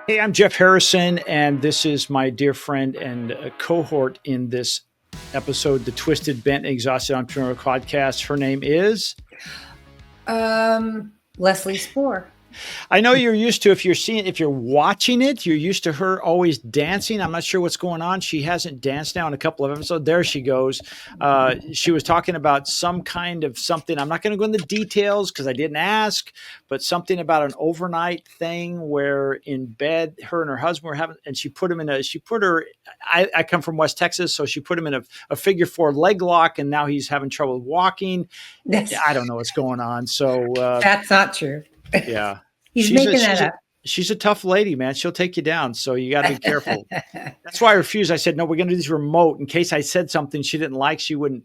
Hey, I'm Jeff Harrison, and this is my dear friend and cohort in this episode, the Twisted, Bent, and Exhausted Entrepreneur Podcast. Her name is Leslie Spohr. I know you're used to, if you're watching it, you're used to her always dancing. I'm not sure what's going on. She hasn't danced now in a couple of episodes. There she goes. She was talking about some kind of something. I'm not going to go into details because I didn't ask, but something about an overnight thing where in bed, her and her husband were having, and she put her, I come from West Texas, so she put him in a figure four leg lock, and now he's having trouble walking. I don't know what's going on. So that's not true. Yeah. He's making that up. She's a tough lady, man. She'll take you down. So you got to be careful. That's why I refused. I said, no, we're going to do this remote in case I said something she didn't like. She wouldn't.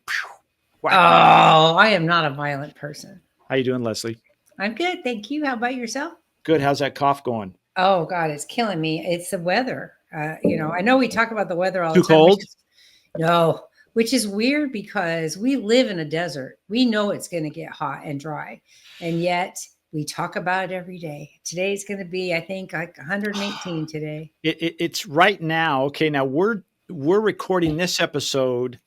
Whack. Oh, I am not a violent person. How you doing, Leslie? I'm good. Thank you. How about yourself? Good. How's that cough going? Oh, God, it's killing me. It's the weather. I know we talk about the weather all the time. Too cold? No, which is weird because we live in a desert. We know it's going to get hot and dry. And yet we talk about it every day. Today's going to be, I think, like 118 today. It's right now. Okay, now we're recording this episode.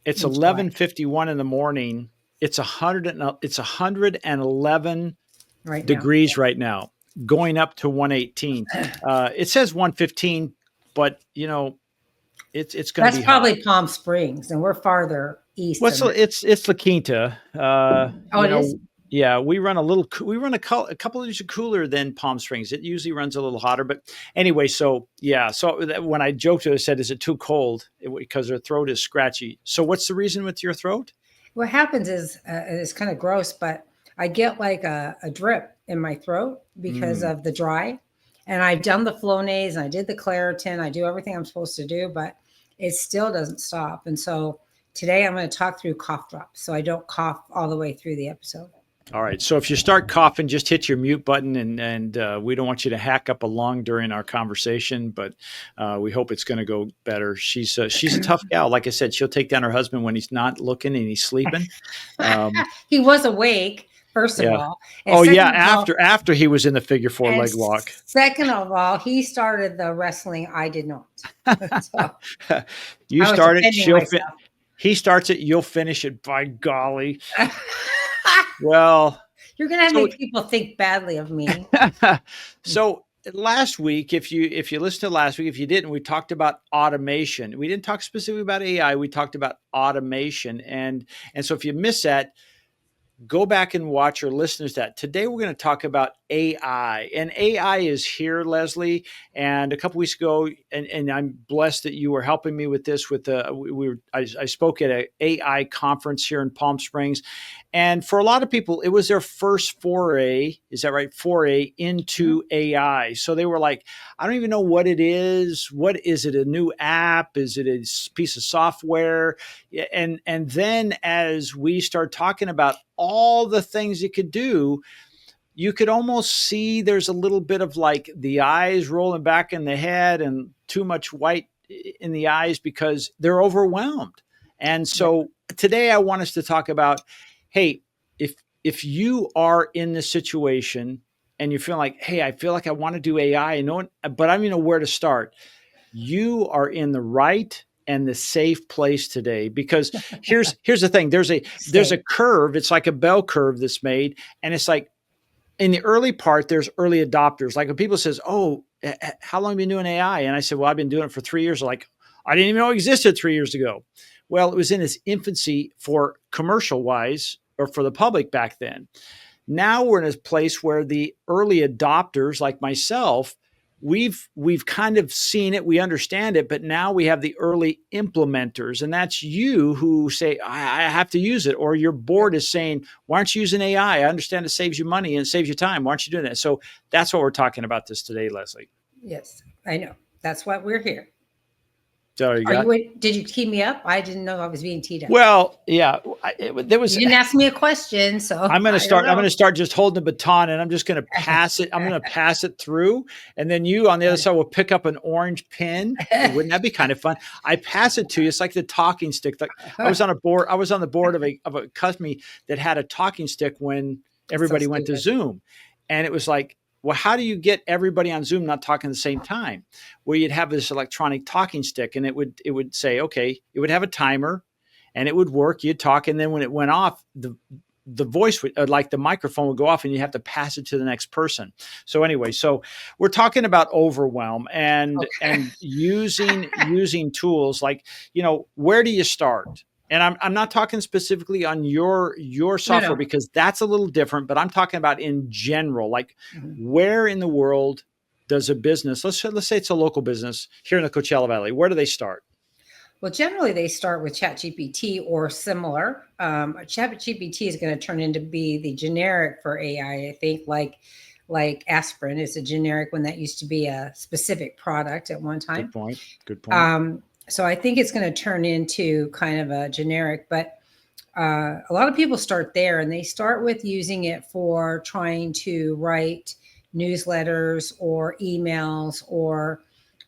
It's 11:51 in the morning. It's 111 degrees right now, going up to 118. It says 115, but it's going to be hot. That's probably Palm Springs, and we're farther east. Well, it's La Quinta. It is. Yeah, we run a couple of degrees cooler than Palm Springs. It usually runs a little hotter, but anyway, so yeah. So when I joked to her, I said, "Is it too cold?" Because her throat is scratchy. So what's the reason with your throat? What happens is it's kind of gross, but I get like a drip in my throat because of the dry. And I've done the Flonase and I did the Claritin. I do everything I'm supposed to do, but it still doesn't stop. And so today I'm going to talk through cough drops so I don't cough all the way through the episode. All right. So if you start coughing, just hit your mute button, and we don't want you to hack up a lung during our conversation, but we hope it's going to go better. She's a tough gal. Like I said, she'll take down her husband when he's not looking and he's sleeping. He was awake. First of all. After he was in the figure four leg lock. Second of all, he started the wrestling. I did not. So, you started. He starts it. You'll finish it. By golly. Well, you're going to make people think badly of me. So last week, if you listened to last week, if you didn't, we talked about automation. We didn't talk specifically about AI. We talked about automation. And so if you missed that, go back and watch or listen to that. Today, we're going to talk about AI. And AI is here, Leslie. And a couple weeks ago, and I'm blessed that you were helping me with this. I spoke at an AI conference here in Palm Springs. And for a lot of people, it was their first foray, is that right? Foray into AI. So they were like, I don't even know what it is. What is it? A new app? Is it a piece of software? And then as we start talking about all the things it could do, you could almost see there's a little bit of like the eyes rolling back in the head and too much white in the eyes because they're overwhelmed. And so today I want us to talk about, hey, if you are in this situation and you're feeling like, hey, I feel like I want to do AI, but I don't even know where to start. You are in the right and the safe place today, because here's the thing. There's a curve. It's like a bell curve that's made. And it's like in the early part, there's early adopters. Like when people says, oh, how long have you been doing AI? And I said, well, I've been doing it for 3 years. Like, I didn't even know it existed 3 years ago. Well, it was in its infancy for commercial wise or for the public back then. Now we're in a place where the early adopters like myself, we've kind of seen it, we understand it, but now we have the early implementers, and that's you who say, I have to use it, or your board is saying, why aren't you using AI? I understand it saves you money and it saves you time. Why aren't you doing that? So that's what we're talking about this today, Leslie. Yes, I know. That's why we're here. Did you tee me up? I didn't know I was being teed up. Well, yeah, you didn't ask me a question, so I'm going to start just holding the baton, and I'm just going to pass it. I'm going to pass it through, and then you on the other side will pick up an orange pin. Wouldn't that be kind of fun? I pass it to you. It's like the talking stick. Like I was on the board of a company that had a talking stick when everybody went to Zoom, and it was like, Well, how do you get everybody on Zoom not talking at the same time? Well, you'd have this electronic talking stick, and it would say, okay, it would have a timer, and it would work. You'd talk, and then when it went off, the voice would, like the microphone would go off, and you have to pass it to the next person. So anyway, so we're talking about overwhelm Okay. and using tools like, where do you start? And I'm not talking specifically on your No, software, no. because that's a little different, but I'm talking about in general, like Mhm. where in the world does a business, let's say it's a local business here in the Coachella Valley, where do they start? Well, generally they start with ChatGPT or similar. ChatGPT is going to turn into be the generic for AI. I think like aspirin is a generic when that used to be a specific product at one Good time. point. Good point. So I think it's going to turn into kind of a generic, but a lot of people start there and they start with using it for trying to write newsletters or emails or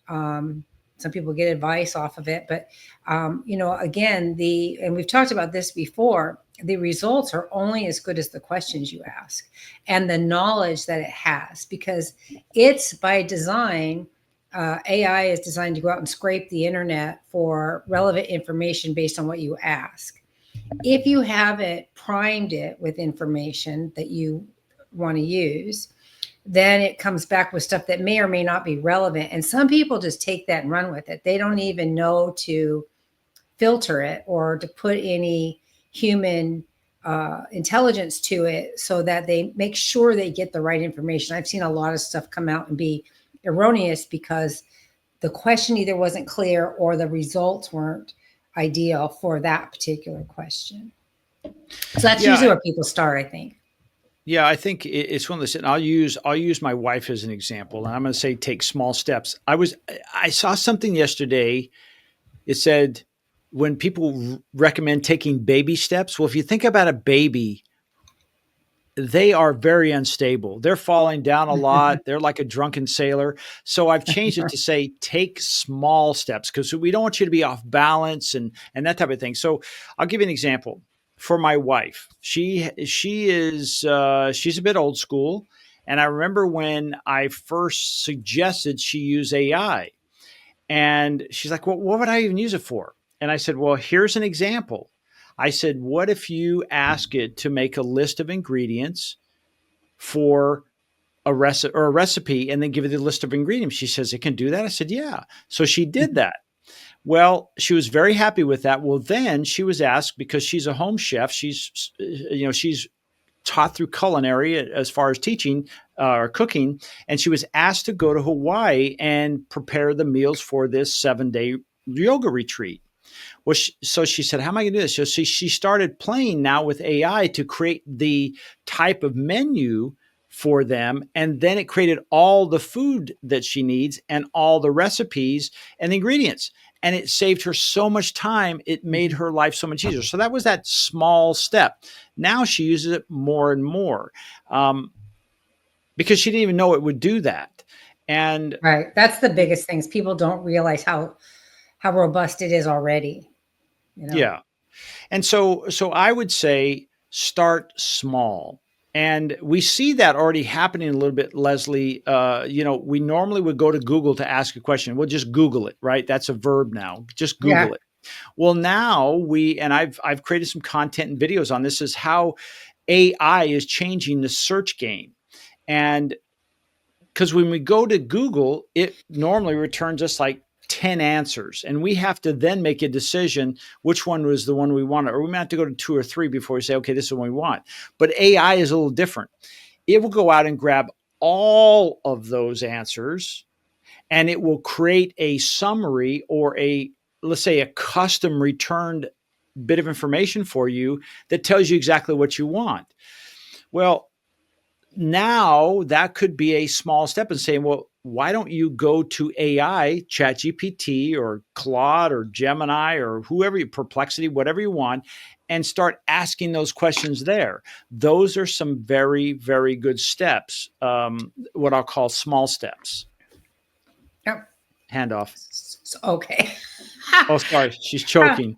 some people get advice off of it. But again, and we've talked about this before, the results are only as good as the questions you ask and the knowledge that it has, because it's by design. AI is designed to go out and scrape the internet for relevant information based on what you ask. If you haven't primed it with information that you want to use, then it comes back with stuff that may or may not be relevant. And some people just take that and run with it. They don't even know to filter it or to put any human intelligence to it so that they make sure they get the right information. I've seen a lot of stuff come out and be erroneous because the question either wasn't clear or the results weren't ideal for that particular question. So that's usually Yeah, where people start, I think. yeah, I think it's one of those. And I'll use my wife as an example, and I'm going to say take small steps. I saw something yesterday. It said when people recommend taking baby steps. Well, if you think about a baby, they are very unstable. They're falling down a lot. They're like a drunken sailor. So I've changed it to say take small steps, because we don't want you to be off balance and that type of thing. So I'll give you an example. For my wife, she's a bit old school, and I remember when I first suggested she use AI, and she's like, "Well, what would I even use it for?" And I said, "Well, here's an example." I said, "What if you ask it to make a list of ingredients for a recipe, and then give it the list of ingredients?" She says, "It can do that." I said, "Yeah." So she did that. Well, she was very happy with that. Well, then she was asked, because she's a home chef. She's taught through culinary as far as teaching or cooking, and she was asked to go to Hawaii and prepare the meals for this 7-day yoga retreat. Well, so she said, "How am I going to do this?" So she started playing now with AI to create the type of menu for them. And then it created all the food that she needs and all the recipes and the ingredients. And it saved her so much time. It made her life so much easier. So that was that small step. Now she uses it more and more, because she didn't even know it would do that. And Right. That's the biggest things. People don't realize how robust it is already, you know. yeah, and so I would say start small. And we see that already happening a little bit, Leslie. We normally would go to Google to ask a question. We'll just Google it, right? That's a verb now. Just Yeah. Google it. Well, now I've created some content and videos on this, is how AI is changing the search game. And because when we go to Google, it normally returns us like 10 answers, and we have to then make a decision which one was the one we wanted, or we might have to go to 2 or 3 before we say, okay, this is the one we want. But AI is a little different. It will go out and grab all of those answers, and it will create a summary, or let's say a custom returned bit of information for you that tells you exactly what you want. Well, now that could be a small step in saying, well, why don't you go to AI, ChatGPT or Claude or Gemini or whoever, Perplexity, whatever you want, and start asking those questions there. Those are some very, very good steps, what I'll call small steps. Yep. Handoff. Okay. Oh, sorry, she's choking.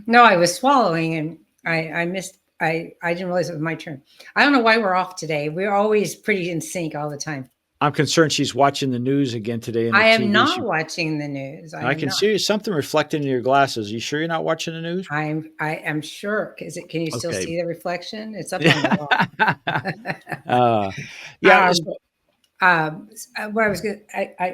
No, I was swallowing and I missed. I didn't realize it was my turn. I don't know why we're off today. We're always pretty in sync all the time. I'm concerned she's watching the news again today in the I am TV. not watching the news. I I am can not. see something reflecting in your glasses. You sure you're not watching the news? I am sure. Can you still Okay. see the reflection? It's up on the Yeah. wall. uh, yeah. um, what I was going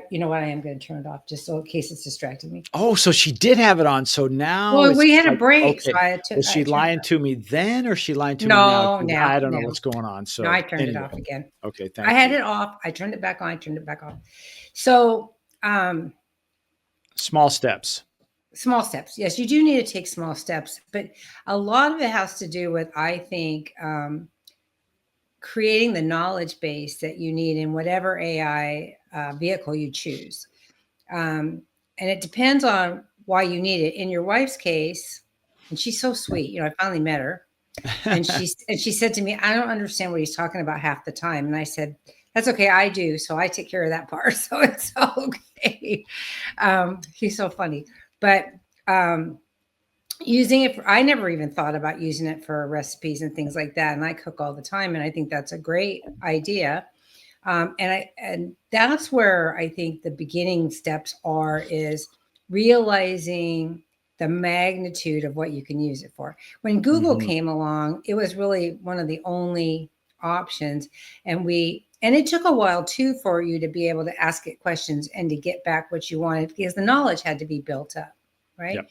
you know what, I am going to turn it off just so in case it's distracting me. Oh, so she did have it on. So now Well, it's we had a like, break, so okay, was I she turned lying it off. to me then, or is she lying to me now? No, 'Cause no, I don't know no, what's going on. no. So I turned it anyway, off again. okay, I thank had you. it off. I turned it back on. I turned it back off. So, um, Small steps. small steps. Yes, you do need to take small steps, but a lot of it has to do with, I think, creating the knowledge base that you need in whatever AI vehicle you choose. And it depends on why you need it. In your wife's case, and she's so sweet, you know, I finally met her, and she said to me, "I don't understand what he's talking about half the time." And I said, "That's okay, I do, so I take care of that part, so it's okay." He's so funny, but using it for, I never even thought about using it for recipes and things like that, and I cook all the time, and I think that's a great idea. And that's where I think the beginning steps are, is realizing the magnitude of what you can use it for. When Google Mhm. came along, it was really one of the only options, and it took a while too for you to be able to ask it questions and to get back what you wanted, because the knowledge had to be built up, right? Yep.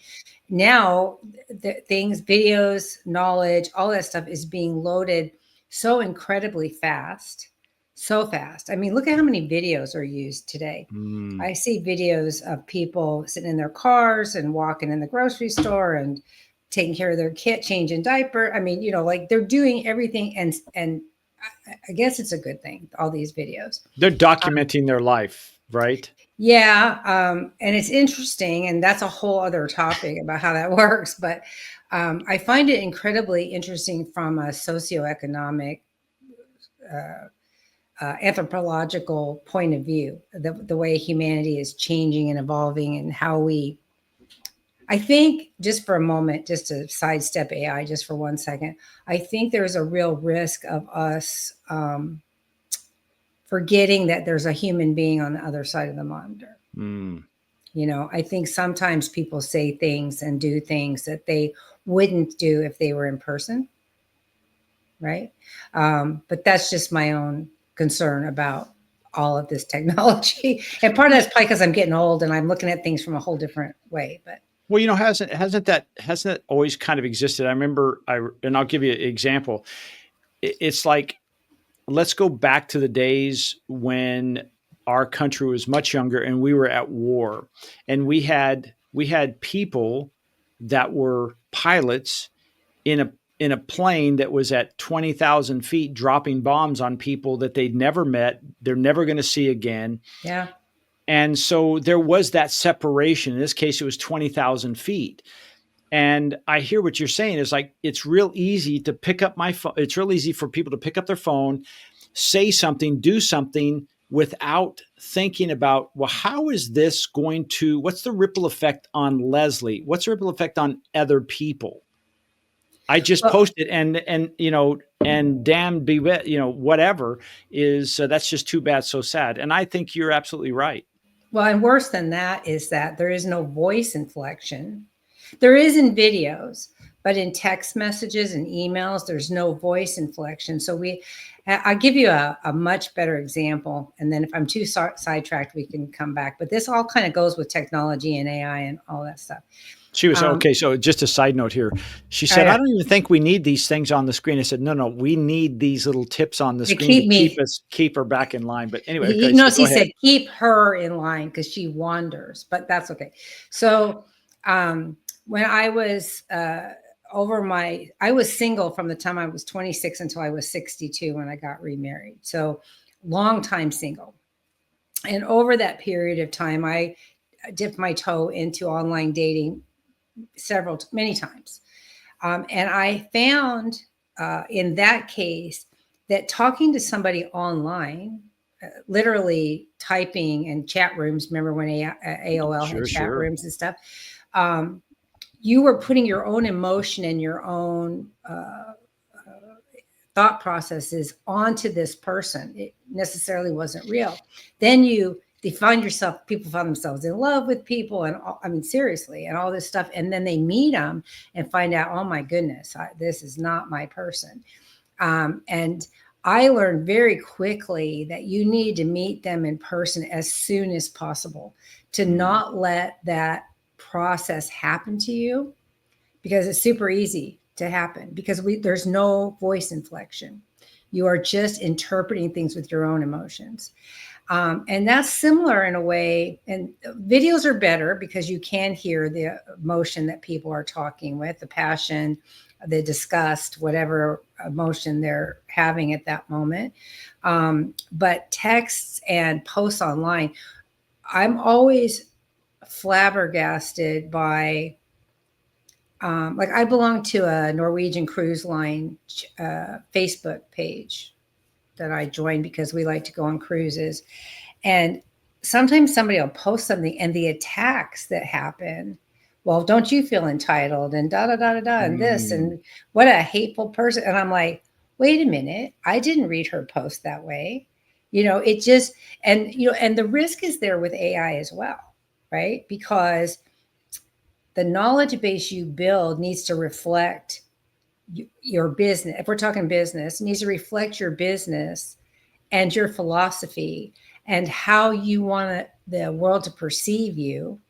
Now the things, videos, knowledge, all that stuff is being loaded so incredibly fast, so fast. I mean, look at how many videos are used today. Mm. I see videos of people sitting in their cars and walking in the grocery store and taking care of their kid, changing diaper. I mean, you know, like they're doing everything, and I guess it's a good thing, all these videos. They're documenting their life, right? Yeah, and it's interesting, and that's a whole other topic about how that works. But I find it incredibly interesting from a socioeconomic, anthropological point of view, the way humanity is changing and evolving, and how we. I think, just for a moment, just to sidestep AI just for 1 second, I think there's a real risk of us forgetting that there's a human being on the other side of the monitor. Mm. You know, I think sometimes people say things and do things that they wouldn't do if they were in person, right? But that's just my own concern about all of this technology. And part of that's probably because I'm getting old and I'm looking at things from a whole different way. But Well, you know, hasn't that always kind of existed? I remember, and I'll give you an example. It's like, let's go back to the days when our country was much younger and we were at war, and we had people that were pilots in a plane that was at 20,000 feet dropping bombs on people that they'd never met, they're never going to see again. yeah, And so there was that separation. In this case, it was 20,000 feet. And I hear what you're saying is like, it's real easy to pick up my phone. It's real easy for people to pick up their phone, say something, do something without thinking about, well, how is this going to, what's the ripple effect on Leslie? What's the ripple effect on other people? I just well, posted, and damn, be, whatever is, that's just too bad, so sad. And I think you're absolutely right. and worse than that is that there is no voice inflection. There is in videos, but in text messages and emails, there's no voice inflection. So I'll give you a much better example. And then if I'm too sidetracked, we can come back. But this all kind of goes with technology and AI and all that stuff. She was Um, okay. So just a side note here. She said, I I, don't even think we need these things on the screen. I said, no, no, we need these little tips on the to screen to keep me, keep her back in line. But anyway, he okay. So knows, go he ahead. said, keep her in line because she wanders, but that's okay. So when I was I was single from the time I was 26 until I was 62 when I got remarried. So long time single. And over that period of time, I dipped my toe into online dating many times. And I found in that case that talking to somebody online, literally typing in chat rooms, remember when AOL had Sure, chat sure. rooms and stuff, um, you were putting your own emotion and your own thought processes onto this person. It necessarily wasn't real. Then they find yourself, people find themselves in love with people, and I mean, seriously, and all this stuff. And then they meet them and find out, oh my goodness, this is not my person. And I learned very quickly that you need to meet them in person as soon as possible, to not let that process happen to you, because it's super easy to happen, because there's no voice inflection. You are just interpreting things with your own emotions. And that's similar in a way. And videos are better because you can hear the emotion that people are talking with, the passion, the disgust, whatever emotion they're having at that moment. But texts and posts online, I'm always flabbergasted by, like, I belong to a Norwegian Cruise Line Facebook page that I joined because we like to go on cruises. And sometimes somebody will post something, and the attacks that happen, well, don't you feel entitled, and da da da da da, and this, and what a hateful person. And I'm like, wait a minute, I didn't read her post that way. It just, and the risk is there with AI as well, right? Because the knowledge base you build needs to reflect your business. If we're talking business, it needs to reflect your business and your philosophy and how you want the world to perceive you,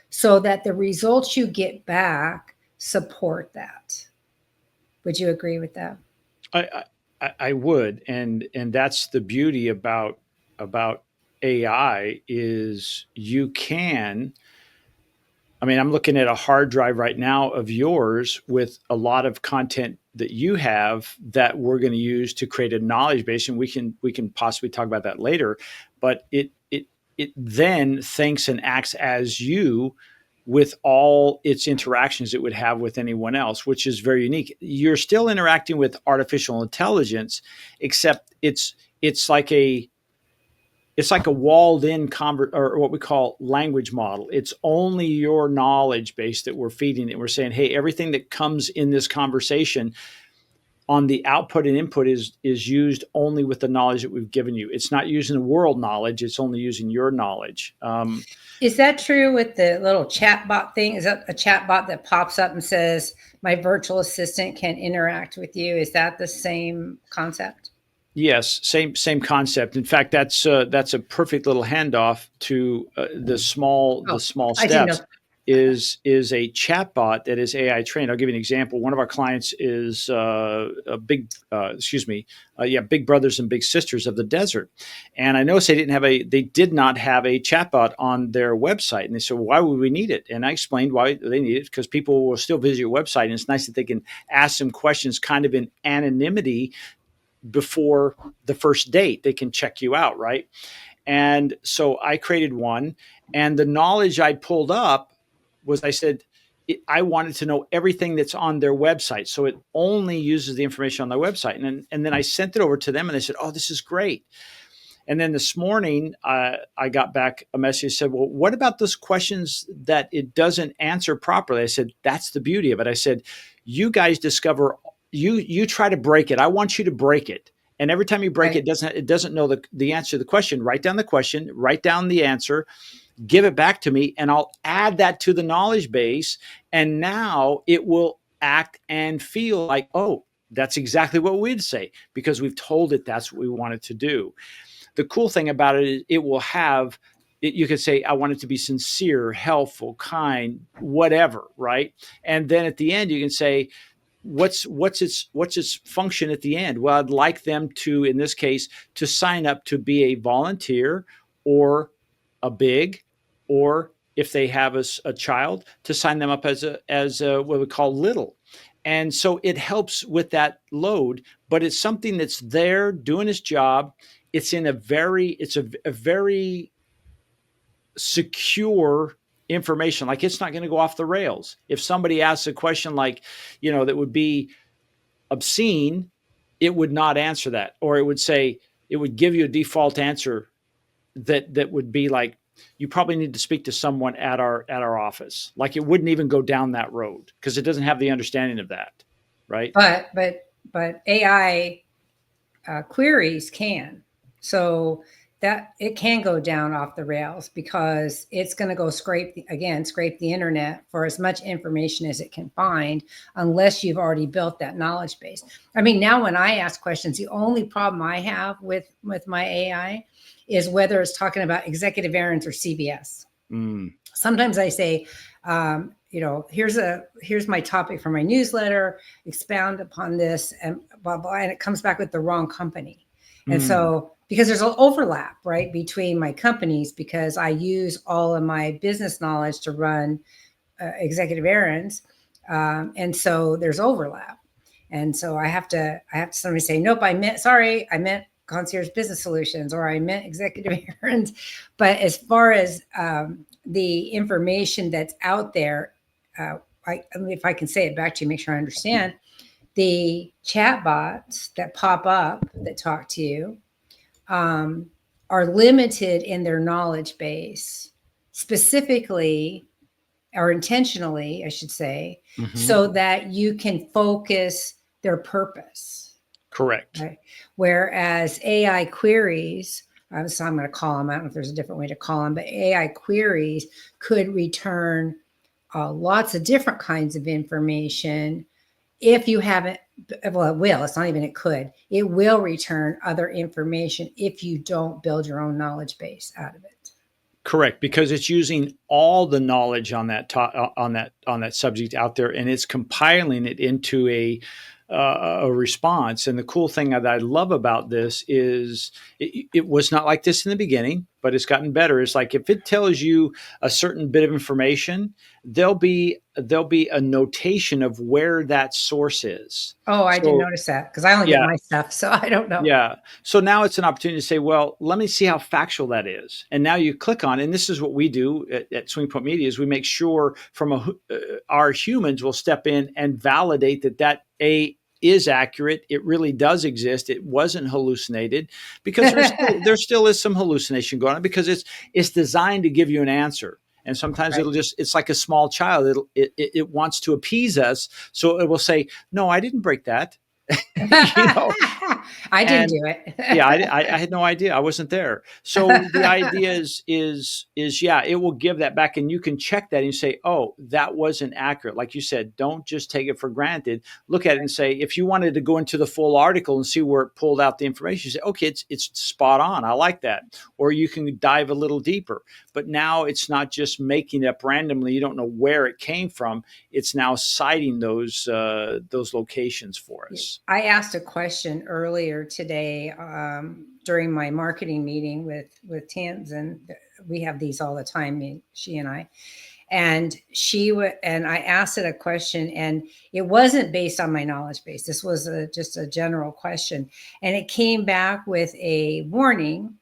so that the results you get back support that. Would you agree with that? I would, and that's the beauty about AI is you can. I mean, I'm looking at a hard drive right now of yours with a lot of content that you have that we're going to use to create a knowledge base, and we can possibly talk about that later. But it then thinks and acts as you, with all its interactions it would have with anyone else, which is very unique. You're still interacting with artificial intelligence, except it's like a walled in or what we call language model. It's only your knowledge base that we're feeding it. We're saying, hey, everything that comes in this conversation on the output and input is used only with the knowledge that we've given you. It's not using the world knowledge. It's only using your knowledge. Is that true with the little chatbot thing? Is that a chatbot that pops up and says, my virtual assistant can interact with you? Is that the same concept? Yes, same concept. In fact, that's a perfect little handoff to the small Oh, I didn't know. steps. Is a chatbot that is AI trained. I'll give you an example. One of our clients is a big, big brothers and big sisters of the desert, and I noticed they did not have a chatbot on their website, and they said, well, why would we need it? And I explained why they need it, because people will still visit your website, and it's nice that they can ask them questions kind of in anonymity before the first date. They can check you out, right? And so I created one, and the knowledge I pulled up was, I said, I wanted to know everything that's on their website, so it only uses the information on their website. And then I sent it over to them, and they said, oh, this is great. And then this morning, I got back a message that said, well, what about those questions that it doesn't answer properly? I said, that's the beauty of it. I said, you guys discover, you try to break it. I want you to break it. And every time you break Right. it doesn't know the answer to the question. Write down the question, write down the answer, give it back to me, and I'll add that to the knowledge base. And now it will act and feel like, oh, that's exactly what we'd say, because we've told it that's what we want it to do. The cool thing about it is it will have, you could say, I want it to be sincere, helpful, kind, whatever, right? And then at the end, you can say, what's its function at the end? Well, I'd like them to, in this case, to sign up to be a volunteer, or a big, or if they have a child, to sign them up as a what we call little. And so it helps with that load, but it's something that's there doing its job. It's a very secure information. Like, it's not going to go off the rails. If somebody asks a question like, that would be obscene, it would not answer that, or it would give you a default answer that would be like, you probably need to speak to someone at our office. Like, it wouldn't even go down that road because it doesn't have the understanding of that, right? But but AI queries can. So that it can go down off the rails because it's going to go scrape the internet for as much information as it can find, unless you've already built that knowledge base. I mean, now when I ask questions, the only problem I have with my AI is whether it's talking about executive errands or CVS. Sometimes I say, here's my topic for my newsletter, expound upon this, and blah blah, and it comes back with the wrong company. And so, because there's an overlap, right, between my companies, because I use all of my business knowledge to run executive errands, and so there's overlap. And so I have to somebody say, nope, I meant concierge business solutions, or I meant executive errands. But as far as the information that's out there, I mean, if I can say it back to you, make sure I understand, the chatbots that pop up that talk to you are limited in their knowledge base, specifically or intentionally, I should say, so that you can focus their purpose. Correct. Right? Whereas AI queries, so I'm going to call them, I don't know if there's a different way to call them, but AI queries could return lots of different kinds of information if you haven't, well, it will, it's not even it could, it will return other information if you don't build your own knowledge base out of it. Correct, because it's using all the knowledge on that subject out there, and it's compiling it into a response. And the cool thing that I love about this is it was not like this in the beginning, but it's gotten better. It's like if it tells you a certain bit of information, there'll be a notation of where that source is. Oh, I didn't So notice that because I only get yeah, my stuff, so I don't know. yeah. So now it's an opportunity to say, well, let me see how factual that is. And now you click on, and this is what we do at Swing Point Media, is we make sure our humans will step in and validate that is accurate. It really does exist. It wasn't hallucinated, because there still is some hallucination going on, because it's designed to give you an answer. And sometimes Right. it's like a small child. It wants to appease us. So it will say, no, I didn't break that. you know, I didn't and do it. yeah, I had no idea. I wasn't there. So the idea is yeah, it will give that back, and you can check that and you say, oh, that wasn't accurate. Like you said, don't just take it for granted. Look at it and say, if you wanted to go into the full article and see where it pulled out the information, you say, okay, it's spot on. I like that. Or you can dive a little deeper. But now it's not just making it up randomly. You don't know where it came from. It's now citing those locations for us. I asked a question earlier today during my marketing meeting with Tans, and we have these all the time, she and I. And I asked it a question, and it wasn't based on my knowledge base. This was just a general question, and it came back with a warning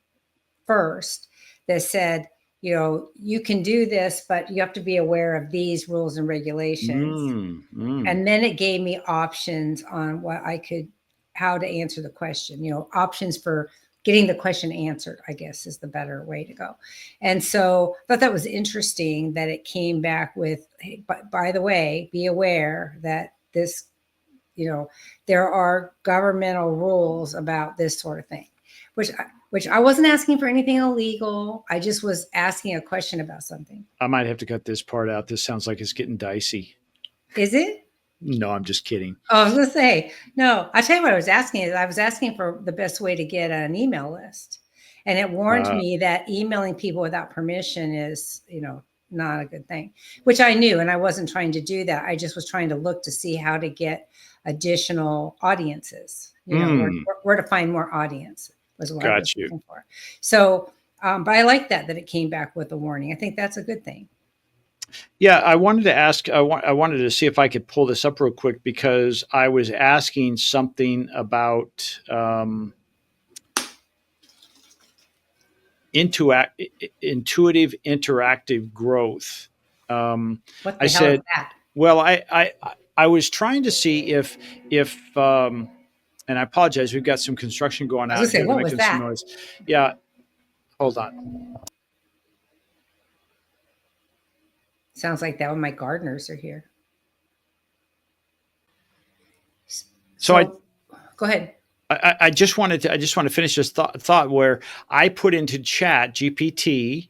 first that said, you can do this, but you have to be aware of these rules and regulations. And then it gave me options on how to answer the question, options for getting the question answered, I guess, is the better way to go. And so I thought that was interesting that it came back with, hey, by the way, be aware that this, there are governmental rules about this sort of thing, which I wasn't asking for anything illegal. I just was asking a question about something. I might have to cut this part out. This sounds like it's getting dicey. Is it? No, I'm just kidding. Oh, I was going to say, no, I'll tell you what I was asking is I was asking for the best way to get an email list. And it warned me that emailing people without permission is, not a good thing, which I knew. And I wasn't trying to do that. I just was trying to look to see how to get additional audiences, where to find more audience was what I was looking for. So, but I like that it came back with a warning. I think that's a good thing. Yeah, I wanted to ask, I wanted to see if I could pull this up real quick, because I was asking something about intuitive interactive growth. What the hell is that? Well, I was trying to see if and I apologize, we've got some construction going I was out going to say, here. They're what was making some that? noise. Yeah, hold on. Sounds like that when my gardeners are here. So Go ahead. I just want to finish this thought where I put into chat GPT.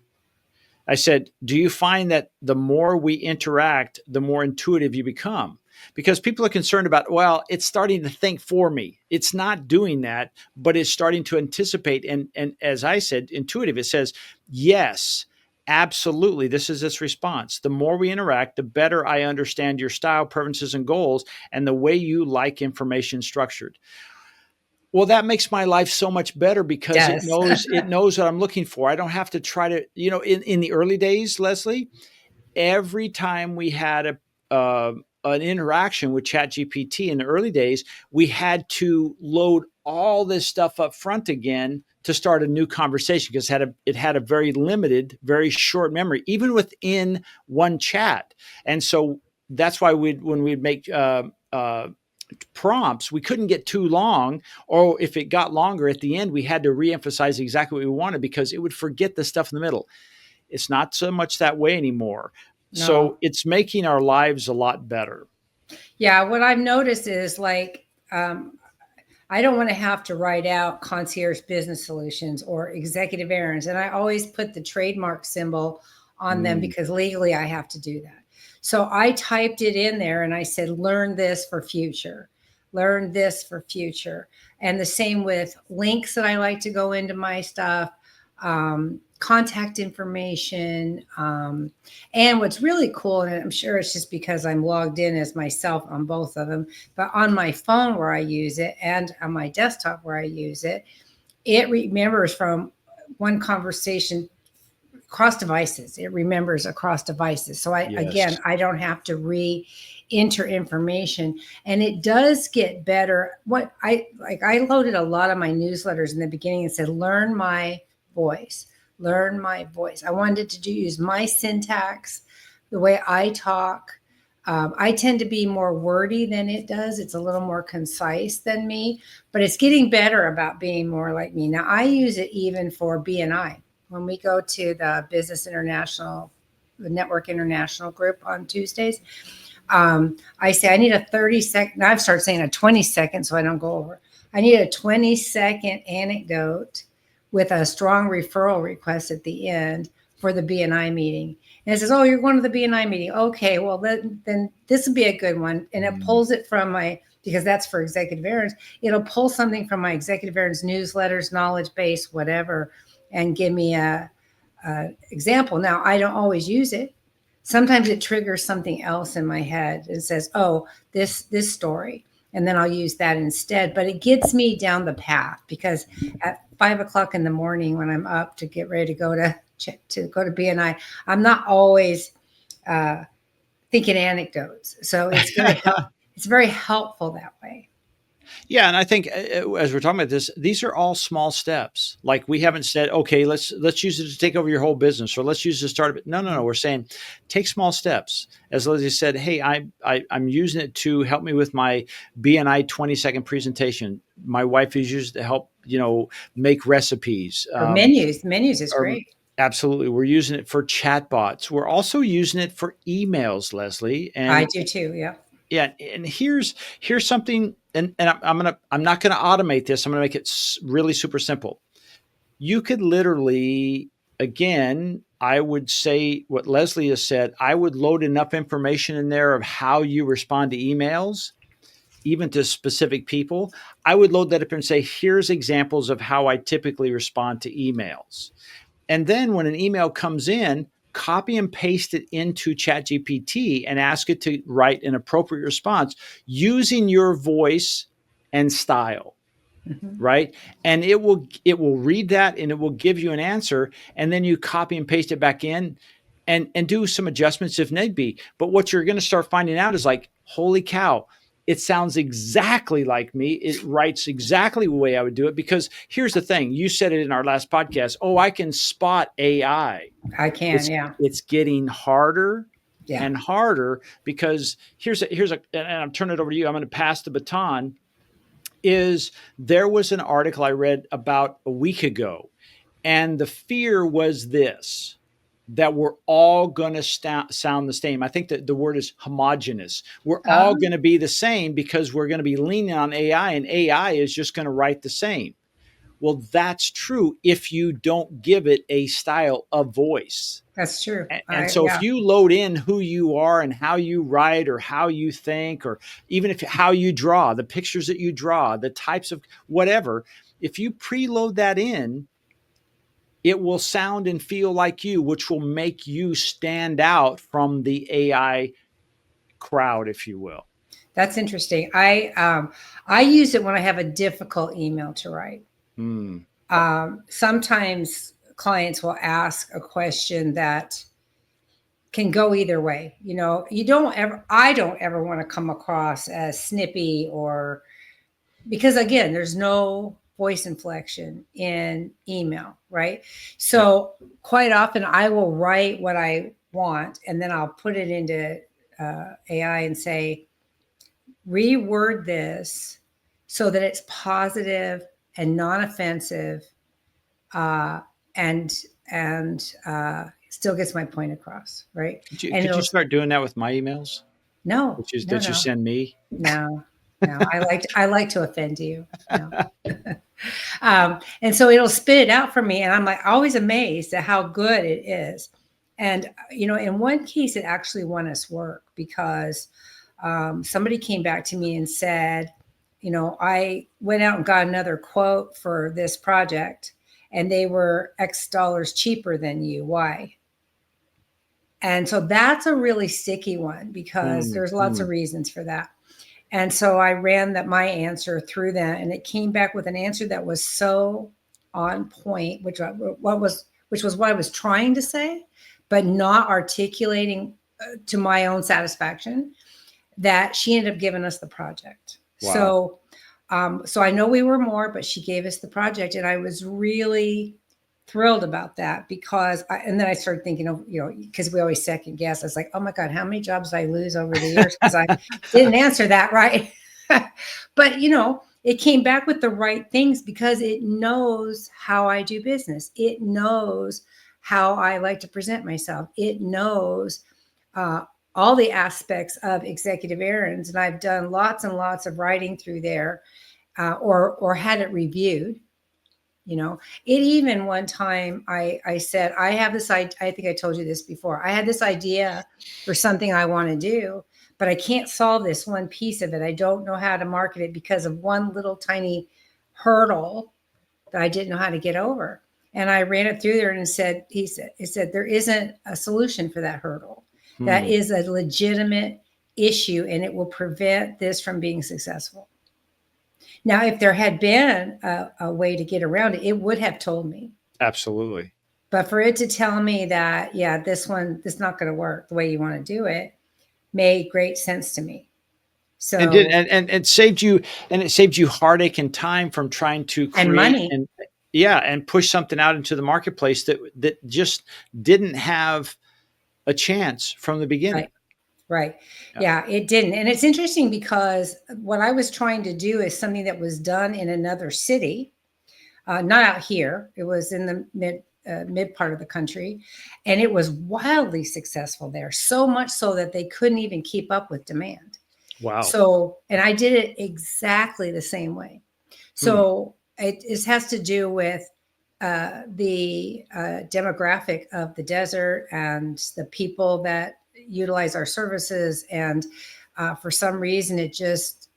I said, do you find that the more we interact, the more intuitive you become? Because people are concerned about, well, it's starting to think for me. It's not doing that, but it's starting to anticipate. And as I said, intuitive, it says, yes, absolutely. This is its response. The more we interact, the better I understand your style, preferences, and goals, and the way you like information structured. Well, that makes my life so much better because it Yes. knows what I'm looking for. I don't have to try to, in the early days, Leslie, every time we had an interaction with ChatGPT in the early days, we had to load all this stuff up front again to start a new conversation because it had a very limited, very short memory, even within one chat. And so that's why when we'd make prompts, we couldn't get too long, or if it got longer at the end, we had to reemphasize exactly what we wanted because it would forget the stuff in the middle. It's not so much that way anymore. No. So it's making our lives a lot better. Yeah, what I've noticed is like I don't want to have to write out concierge business solutions or executive errands. And I always put the trademark symbol on them Mm. because legally I have to do that. So I typed it in there and I said, learn this for future, learn this for future. And the same with links that I like to go into my stuff, contact information. And what's really cool, and I'm sure it's just because I'm logged in as myself on both of them, but on my phone where I use it and on my desktop where I use it, it remembers from one conversation across devices. It remembers across devices. So Yes. I don't have to enter information, and it does get better. What I loaded a lot of my newsletters in the beginning and said, learn my voice, learn my voice. I wanted to use my syntax, the way I talk. I tend to be more wordy than it does. It's a little more concise than me, but it's getting better about being more like me. Now I use it even for BNI. When we go to the Business International, the Network International group on Tuesdays, I say I need a 30-second. Now I've started saying a 20-second so I don't go over. I need a 20-second anecdote with a strong referral request at the end for the BNI meeting. And it says, oh, you're going to the BNI meeting. Okay, well, then this would be a good one. And it pulls it from my, because that's for executive errands, it'll pull something from my executive errands newsletters, knowledge base, whatever, and give me a example. Now, I don't always use it. Sometimes it triggers something else in my head. It says, oh, this story. And then I'll use that instead. But it gets me down the path because at 5 o'clock in the morning when I'm up to get ready to go to BNI, I'm not always thinking anecdotes. So it's very helpful that way. Yeah, and I think as we're talking about this, these are all small steps. Like we haven't said, okay, let's use it to take over your whole business, or let's use it to start it. No. We're saying take small steps. As Lizzie said, hey, I'm using it to help me with my BNI 20-second presentation. My wife is used to help make recipes. Or menus. Menus is Or great. absolutely, we're using it for chatbots. We're also using it for emails, Leslie, I and do too. Yeah. yeah, and here's something, and I'm not gonna automate this. I'm gonna make it really super simple. You could literally, again, I would say what Leslie has said. I would load enough information in there of how you respond to emails, even to specific people. I would load that up and say, here's examples of how I typically respond to emails. And then when an email comes in, copy and paste it into ChatGPT and ask it to write an appropriate response using your voice and style, Mm-hmm. right? And it will read that and it will give you an answer, and then you copy and paste it back in and do some adjustments if need be. But what you're going to start finding out is like, holy cow, it sounds exactly like me. It writes exactly the way I would do it. Because here's the thing, you said it in our last podcast. Oh, I can spot AI. I can. It's Yeah. it's getting harder Yeah. and harder because and I'm turning it over to you. I'm going to pass the baton. Is there was an article I read about a week ago, and the fear was this: that we're all going to sound the same. I think that the word is homogenous. We're all Um, going to be the same because we're going to be leaning on AI, and AI is just going to write the same. Well, that's true if you don't give it a style of voice. that's true. And so if Yeah, you load in who you are and how you write or how you think, or even if how you draw, the pictures that you draw, the types of whatever, if you preload that in, it will sound and feel like you, which will make you stand out from the AI crowd, if you will. that's interesting. I use it when I have a difficult email to write. Mm. Sometimes clients will ask a question that can go either way. You know, I don't ever want to come across as snippy, or because again, there's no voice inflection in email, right? Yeah. So quite often I will write what I want and then I'll put it into AI and say, reword this so that it's positive and non-offensive, uh, and still gets my point across, right? And Could you it'll start doing that with my emails no, no, that you no, send me? no, no. I like to offend you. No. And so it'll spit it out for me, and I'm like always amazed at how good it is. And you know, in one case, it actually won us work because somebody came back to me and said, you know, I went out and got another quote for this project, and they were X dollars cheaper than you. Why? And so that's a really sticky one because Mm, there's lots of mm. reasons for that. And so I ran my answer through that, and it came back with an answer that was so on point, which was what I was trying to say, but not articulating to my own satisfaction, that she ended up giving us the project. Wow. So I know we were more, but she gave us the project, and I was really thrilled about that because and then I started thinking of, you know, because we always second guess. I was like, oh my God, how many jobs did I lose over the years because I didn't answer that right? But you know, it came back with the right things because it knows how I do business. It knows how I like to present myself. It knows uh, all the aspects of executive errands, and I've done lots and lots of writing through there, or had it reviewed. You know, it even one time I said, I have this idea. I think I told you this before. I had this idea for something I want to do, but I can't solve this one piece of it. I don't know how to market it because of one little tiny hurdle that I didn't know how to get over. And I ran it through there and it said, there isn't a solution for that hurdle. That Hmm. is a legitimate issue and it will prevent this from being successful. Now, if there had been a way to get around it, it would have told me. Absolutely. But for it to tell me that, yeah, this is not going to work the way you want to do it, made great sense to me. And did So, and it saved you heartache and time from trying to and create money, and yeah, and push something out into the marketplace that just didn't have a chance from the beginning. right? Right. Yeah. Yeah, it didn't. And it's interesting because what I was trying to do is something that was done in another city, not out here. It was in the mid part of the country, and it was wildly successful there. So much so that they couldn't even keep up with demand. Wow. So, and I did it exactly the same way. Hmm. So it has to do with the demographic of the desert and the people that utilize our services. And for some reason, it just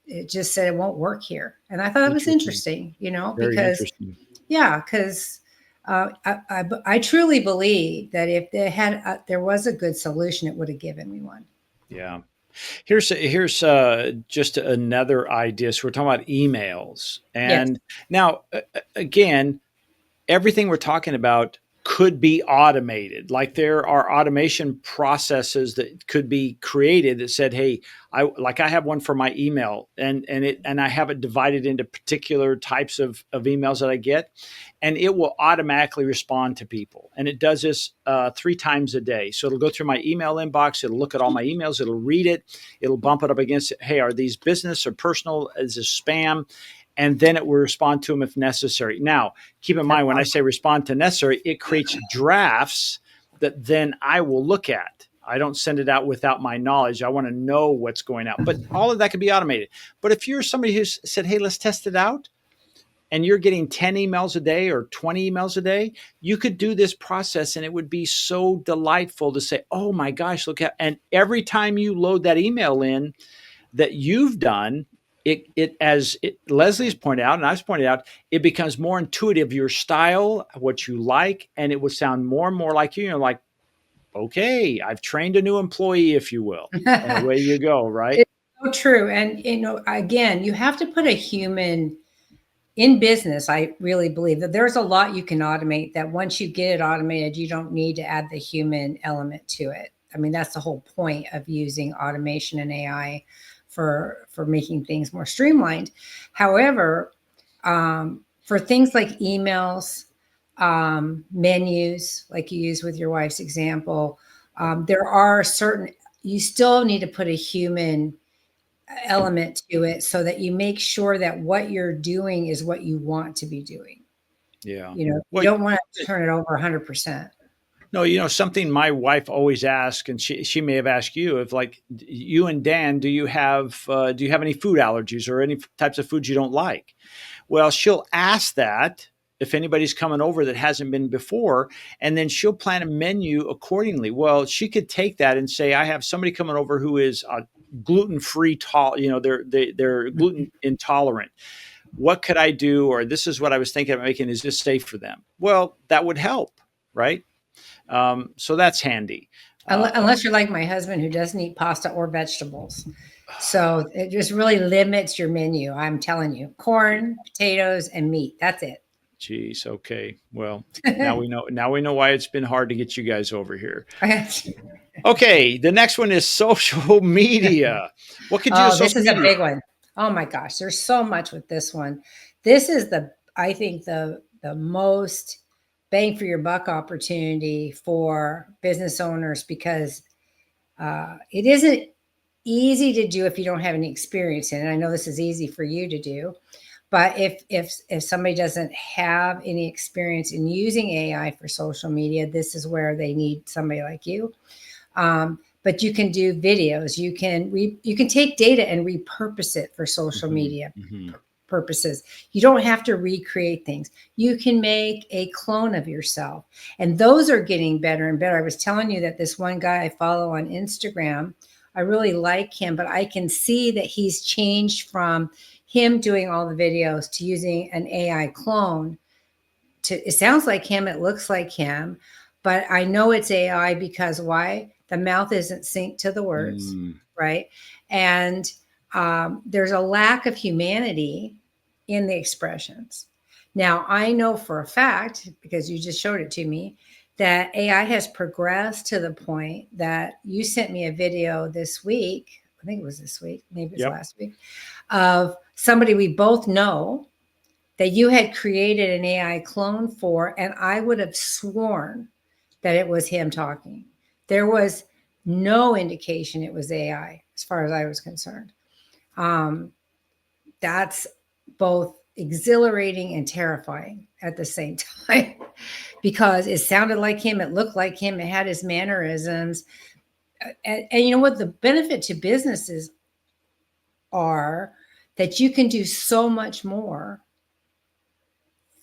said it won't work here. And I thought it was Interesting. interesting, you know, Very because interesting. yeah, because I truly believe that if there was a good solution, it would have given me one. Yeah. Here's just another idea. So we're talking about emails, Yes, and now again, everything we're talking about could be automated. Like there are automation processes that could be created that said, "Hey, I have one for my email, and I have it divided into particular types of emails that I get, and it will automatically respond to people. And it does this 3 times a day. So it'll go through my email inbox. It'll look at all my emails. It'll read it. It'll bump it up against, hey, are these business or personal? Is this spam? And then it will respond to them if necessary. Now, keep in that's mind, when I awesome. say respond to necessary, it creates drafts that then I will look at. I don't send it out without my knowledge. I want to know what's going out. But all of that can be automated. But if you're somebody who's said, hey, let's test it out, and you're getting 10 emails a day or 20 emails a day, you could do this process and it would be so delightful to say, oh my gosh, look at, and every time you load that email in that you've done, Leslie's pointed out, and I've pointed out, it becomes more intuitive, your style, what you like, and it would sound more and more like you. You're like, okay, I've trained a new employee, if you will, and away you go, right? It's so true. And, again, you have to put a human in business. I really believe that there's a lot you can automate that once you get it automated, you don't need to add the human element to it. I mean, that's the whole point of using automation and AI for making things more streamlined. However, for things like emails, menus, like you use with your wife's example, there are you still need to put a human element to it so that you make sure that what you're doing is what you want to be doing. Yeah. You Well, don't want to turn it over 100%. no, something my wife always asks, and she may have asked you, if like you and Dan, do you have any food allergies or any types of foods you don't like? Well, she'll ask that if anybody's coming over that hasn't been before, and then she'll plan a menu accordingly. Well, she could take that and say, I have somebody coming over who is gluten-free, they're gluten intolerant. What could I do? Or this is what I was thinking of making. Is this safe for them? Well, that would help, right? So that's handy. Unless you're like my husband who doesn't eat pasta or vegetables. So it just really limits your menu. I'm telling you, corn, potatoes, and meat. That's it. Geez. Okay. Well, now we know. Now we know why it's been hard to get you guys over here. Okay. The next one is social media. What could you do? Oh, this Social is a media? big one. Oh my gosh, there's so much with this one. This is I think the most bang for your buck opportunity for business owners, because it isn't easy to do if you don't have any experience in it. I know this is easy for you to do, but if somebody doesn't have any experience in using AI for social media, this is where they need somebody like you. But you can do videos. You can take data and repurpose it for social media purposes. You don't have to recreate things. You can make a clone of yourself, and those are getting better and better. I was telling you that this one guy I follow on Instagram, I really like him, but I can see that he's changed from him doing all the videos to using an AI clone. It sounds like him, it looks like him, but I know it's AI because why? The mouth isn't synced to the words, right? And there's a lack of humanity in the expressions. Now, I know for a fact, because you just showed it to me, that AI has progressed to the point that you sent me a video this week. I think it was this week, maybe it was last week, of somebody we both know that you had created an AI clone for, and I would have sworn that it was him talking. There was no indication it was AI as far as I was concerned. That's both exhilarating and terrifying at the same time, because it sounded like him, it looked like him, it had his mannerisms. And you know what the benefit to businesses are? That you can do so much more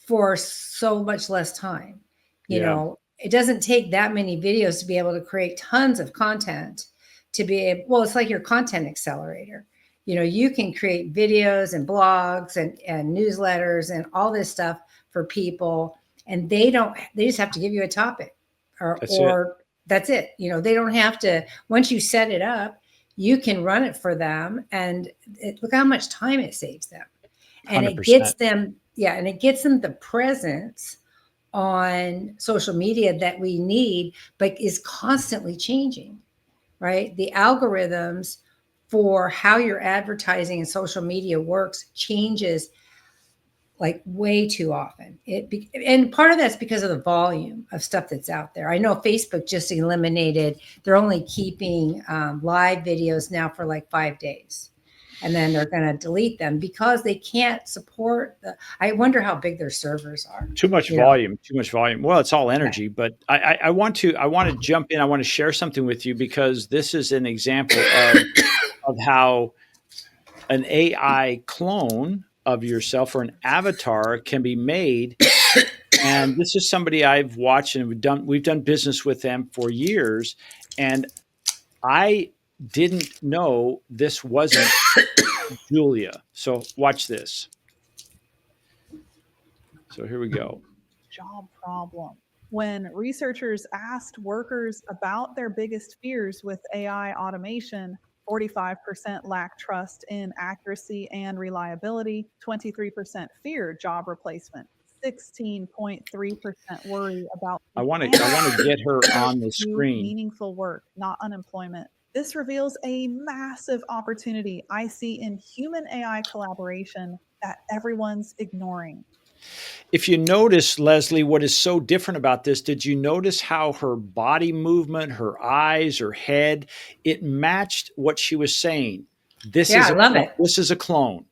for so much less time. You know, it doesn't take that many videos to be able to create tons of content to be able, well, it's like your content accelerator. You know, you can create videos and blogs and newsletters and all this stuff for people, and they just have to give you a topic or that's it. You know, they don't have to, once you set it up, you can run it for them, and look how much time it saves them. And 100%. it gets them, and it gets them the presence on social media that we need, but is constantly changing, right? The algorithms for how your advertising and social media works changes like way too often. And part of that's because of the volume of stuff that's out there. I know Facebook just eliminated, they're only keeping live videos now for like 5 days. and then they're going to delete them because they can't support I wonder how big their servers are. Too much You know, volume, too much volume. Well, it's all yeah. energy, but I want to jump in. I want to share something with you because this is an example of how an AI clone of yourself or an avatar can be made. And this is somebody I've watched and we've done business with them for years. And I didn't know this wasn't Julia. So watch this. So here we go. Job problem. When researchers asked workers about their biggest fears with AI automation, 45% lack trust in accuracy and reliability, 23% fear job replacement, 16.3% worry about I want to get her on the do screen. meaningful work, not unemployment. This reveals a massive opportunity I see in human AI collaboration that everyone's ignoring. If you notice, Leslie, what is so different about this, did you notice how her body movement, her eyes, her head, it matched what she was saying? Yeah, I love it. This is a clone.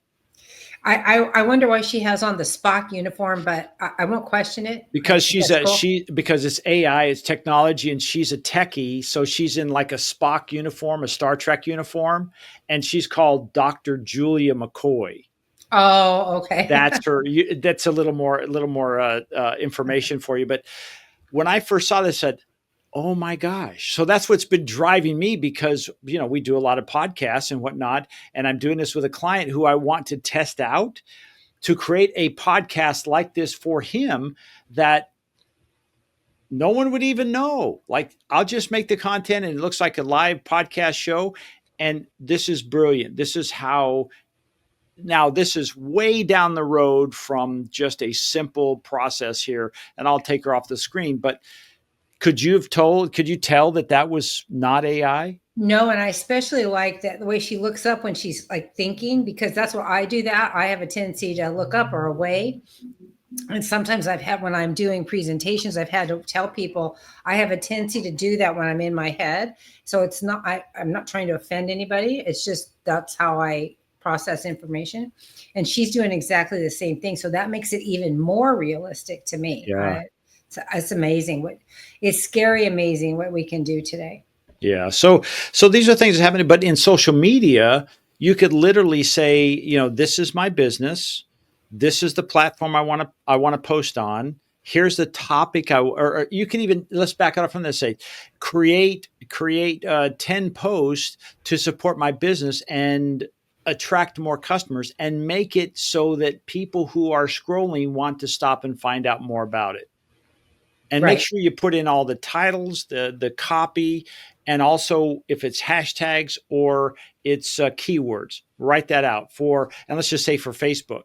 I wonder why she has on the Spock uniform, but I won't question it. Because cool. because it's AI, it's technology, and she's a techie, so she's in like a Spock uniform, a Star Trek uniform, and she's called Dr. Julia McCoy. Oh, okay. That's her. That's a little more information for you. But when I first saw this, I said, "Oh my gosh!" So that's what's been driving me because we do a lot of podcasts and whatnot, and I'm doing this with a client who I want to test out to create a podcast like this for him that no one would even know. Like I'll just make the content and it looks like a live podcast show, and this is brilliant. This is how. Now, this is way down the road from just a simple process here, and I'll take her off the screen. But could you tell that was not AI? No, and I especially like that the way she looks up when she's like thinking, because that's what I do. That I have a tendency to look up or away. And sometimes when I'm doing presentations, I've had to tell people I have a tendency to do that when I'm in my head. So it's not, I'm not trying to offend anybody. It's just, that's how I process information. And she's doing exactly the same thing. So that makes it even more realistic to me. Yeah. It's amazing. It's scary, amazing what we can do today. Yeah. So these are things that happen, but in social media, you could literally say, this is my business. This is the platform I want to post on. Here's the topic or you can even, let's back it up from this, say, create 10 posts to support my business and attract more customers and make it so that people who are scrolling want to stop and find out more about it. And Right. make sure you put in all the titles, the copy, and also if it's hashtags or it's keywords, write that out and let's just say for Facebook.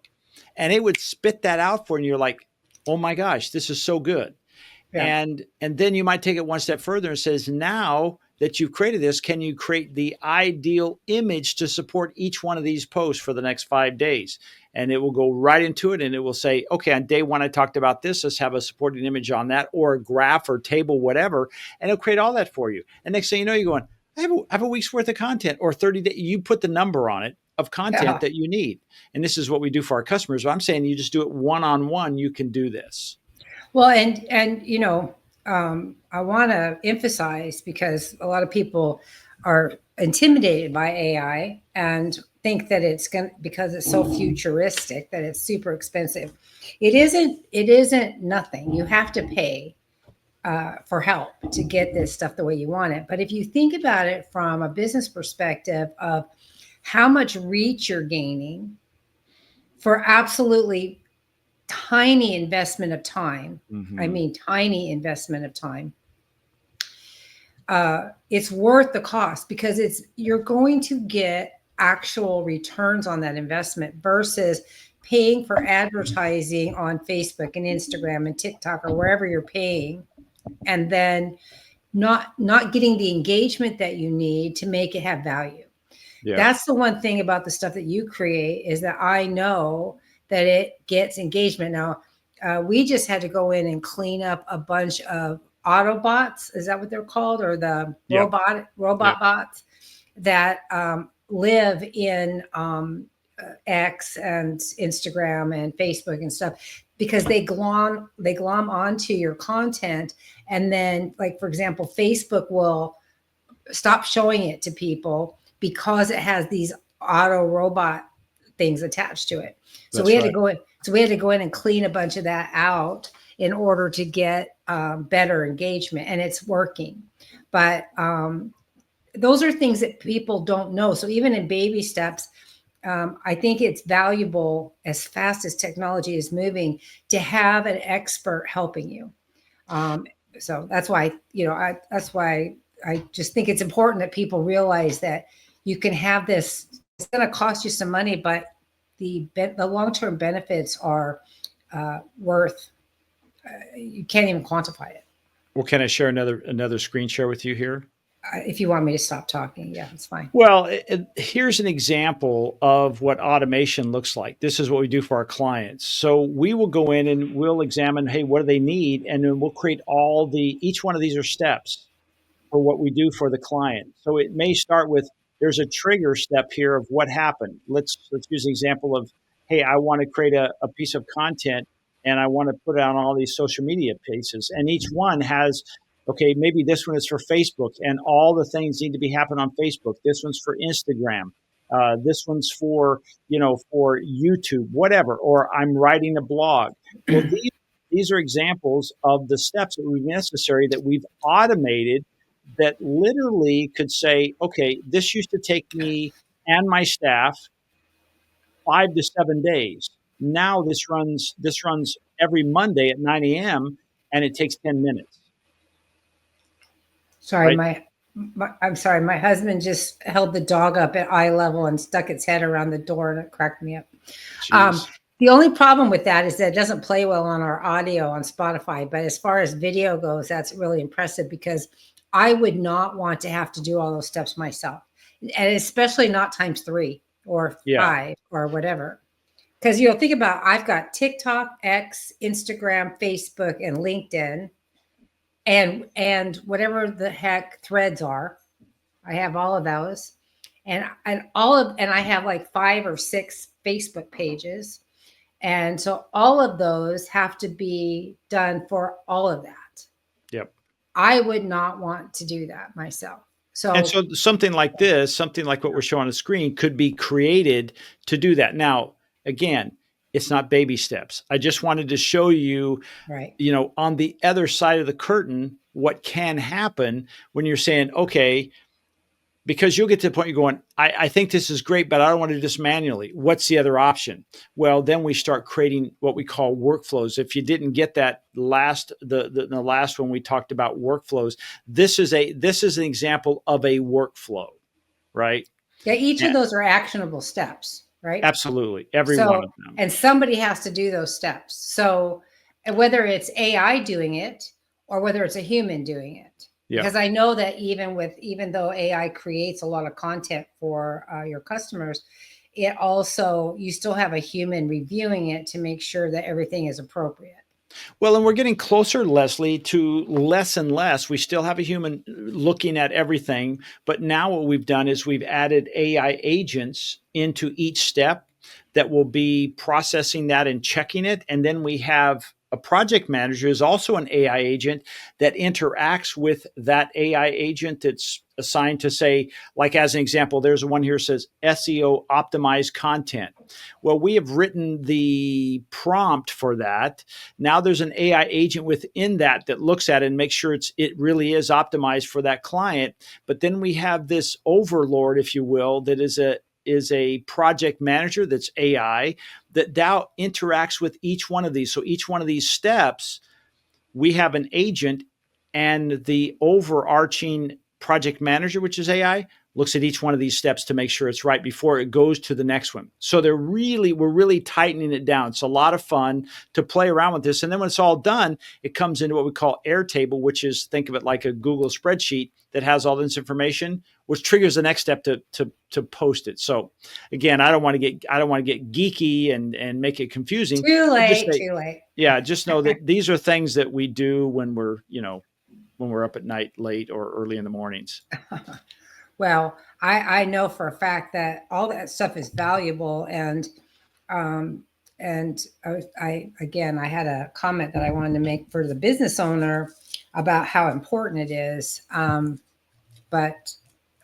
And it would spit that out for you. And you're like, oh my gosh, this is so good. Yeah. And then you might take it one step further and says, now that you've created this, can you create the ideal image to support each one of these posts for the next 5 days? And it will go right into it and it will say, okay, on day 1, I talked about this. Let's have a supporting image on that or a graph or table, whatever. And it'll create all that for you. And next thing you know, you're going, I have a week's worth of content or 30 days. You put the number on it of content that you need. And this is what we do for our customers. But I'm saying you just do it one-on-one. You can do this. Well, and I want to emphasize, because a lot of people are intimidated by AI and think that because it's so futuristic, that it's super expensive. It isn't nothing. You have to pay for help to get this stuff the way you want it. But if you think about it from a business perspective of how much reach you're gaining for absolutely tiny investment of time. Mm-hmm. I mean, tiny investment of time. It's worth the cost because you're going to get actual returns on that investment versus paying for advertising on Facebook and Instagram and TikTok or wherever you're paying, and then not getting the engagement that you need to make it have value. Yeah. That's the one thing about the stuff that you create is that I know that it gets engagement. Now, we just had to go in and clean up a bunch of Autobots. Is that what they're called? Or the robot bots that live in X and Instagram and Facebook and stuff, because they glom onto your content. And then, like, for example, Facebook will stop showing it to people because it has these auto robot things attached to it. So That's we had right. to go in. So we had to go in and clean a bunch of that out in order to get better engagement, and it's working. But those are things that people don't know. So even in baby steps, I think it's valuable, as fast as technology is moving, to have an expert helping you. So that's why, that's why I just think it's important that people realize that you can have this. It's going to cost you some money, but the long-term benefits are worth. You can't even quantify it. Well, can I share another screen share with you here? If you want me to stop talking, yeah, it's fine. Well, here's an example of what automation looks like. This is what we do for our clients. So we will go in and we'll examine, hey, what do they need? And then we'll create each one of these are steps for what we do for the client. So it may start with, there's a trigger step here of what happened. Let's use the example of, hey, I want to create a piece of content and I want to put it on all these social media pieces. And each one has, okay, maybe this one is for Facebook and all the things need to be happening on Facebook. This one's for Instagram. This one's for YouTube, whatever, or I'm writing a blog. Well, these are examples of the steps that would be necessary that we've automated, that literally could say, okay, this used to take me and my staff 5 to 7 days. Now this runs every Monday at 9 a.m. and it takes 10 minutes. Sorry, Right? I'm sorry. My husband just held the dog up at eye level and stuck its head around the door, and it cracked me up. Jeez. The only problem with that is that it doesn't play well on our audio on Spotify. But as far as video goes, that's really impressive, because I would not want to have to do all those steps myself, and especially not times 3 or Yeah. 5 or whatever. Because think about, I've got TikTok, X, Instagram, Facebook, and LinkedIn, and whatever the heck Threads are. I have all of those, and I have like 5 or 6 Facebook pages. And so all of those have to be done for all of that. Yep. I would not want to do that myself. And so something like this, something like what we're showing on the screen, could be created to do that. Now, again, it's not baby steps. I just wanted to show you, right. On the other side of the curtain, what can happen when you're saying, okay, because you'll get to the point you're going, I think this is great, but I don't want to do this manually. What's the other option? Well, then we start creating what we call workflows. If you didn't get that the last one we talked about workflows, this is an example of a workflow, right? Yeah, each of those are actionable steps, right? Absolutely, every one of them. And somebody has to do those steps. So whether it's AI doing it or whether it's a human doing it. Yeah. Because I know that even though AI creates a lot of content for your customers, it also, you still have a human reviewing it to make sure that everything is appropriate. Well, and we're getting closer, Leslie, to less and less. We still have a human looking at everything, but now what we've done is we've added AI agents into each step that will be processing that and checking it. And then we have a project manager is also an AI agent that interacts with that AI agent that's assigned to say, like as an example, there's one here that says SEO optimized content. Well, we have written the prompt for that. Now there's an AI agent within that looks at it and makes sure it really is optimized for that client. But then we have this overlord, if you will, that is a project manager that's AI that now interacts with each one of these. So each one of these steps, we have an agent, and the overarching project manager, which is AI, looks at each one of these steps to make sure it's right before it goes to the next one. So we're really tightening it down. It's a lot of fun to play around with this. And then when it's all done, it comes into what we call Airtable, which is, think of it like a Google spreadsheet that has all this information, which triggers the next step to post it. So again, I don't want to get geeky and make it confusing. Too late. Yeah, just know that these are things that we do when we're up at night late or early in the mornings. Well, I know for a fact that all that stuff is valuable, um, again, I had a comment that I wanted to make for the business owner about how important it is. But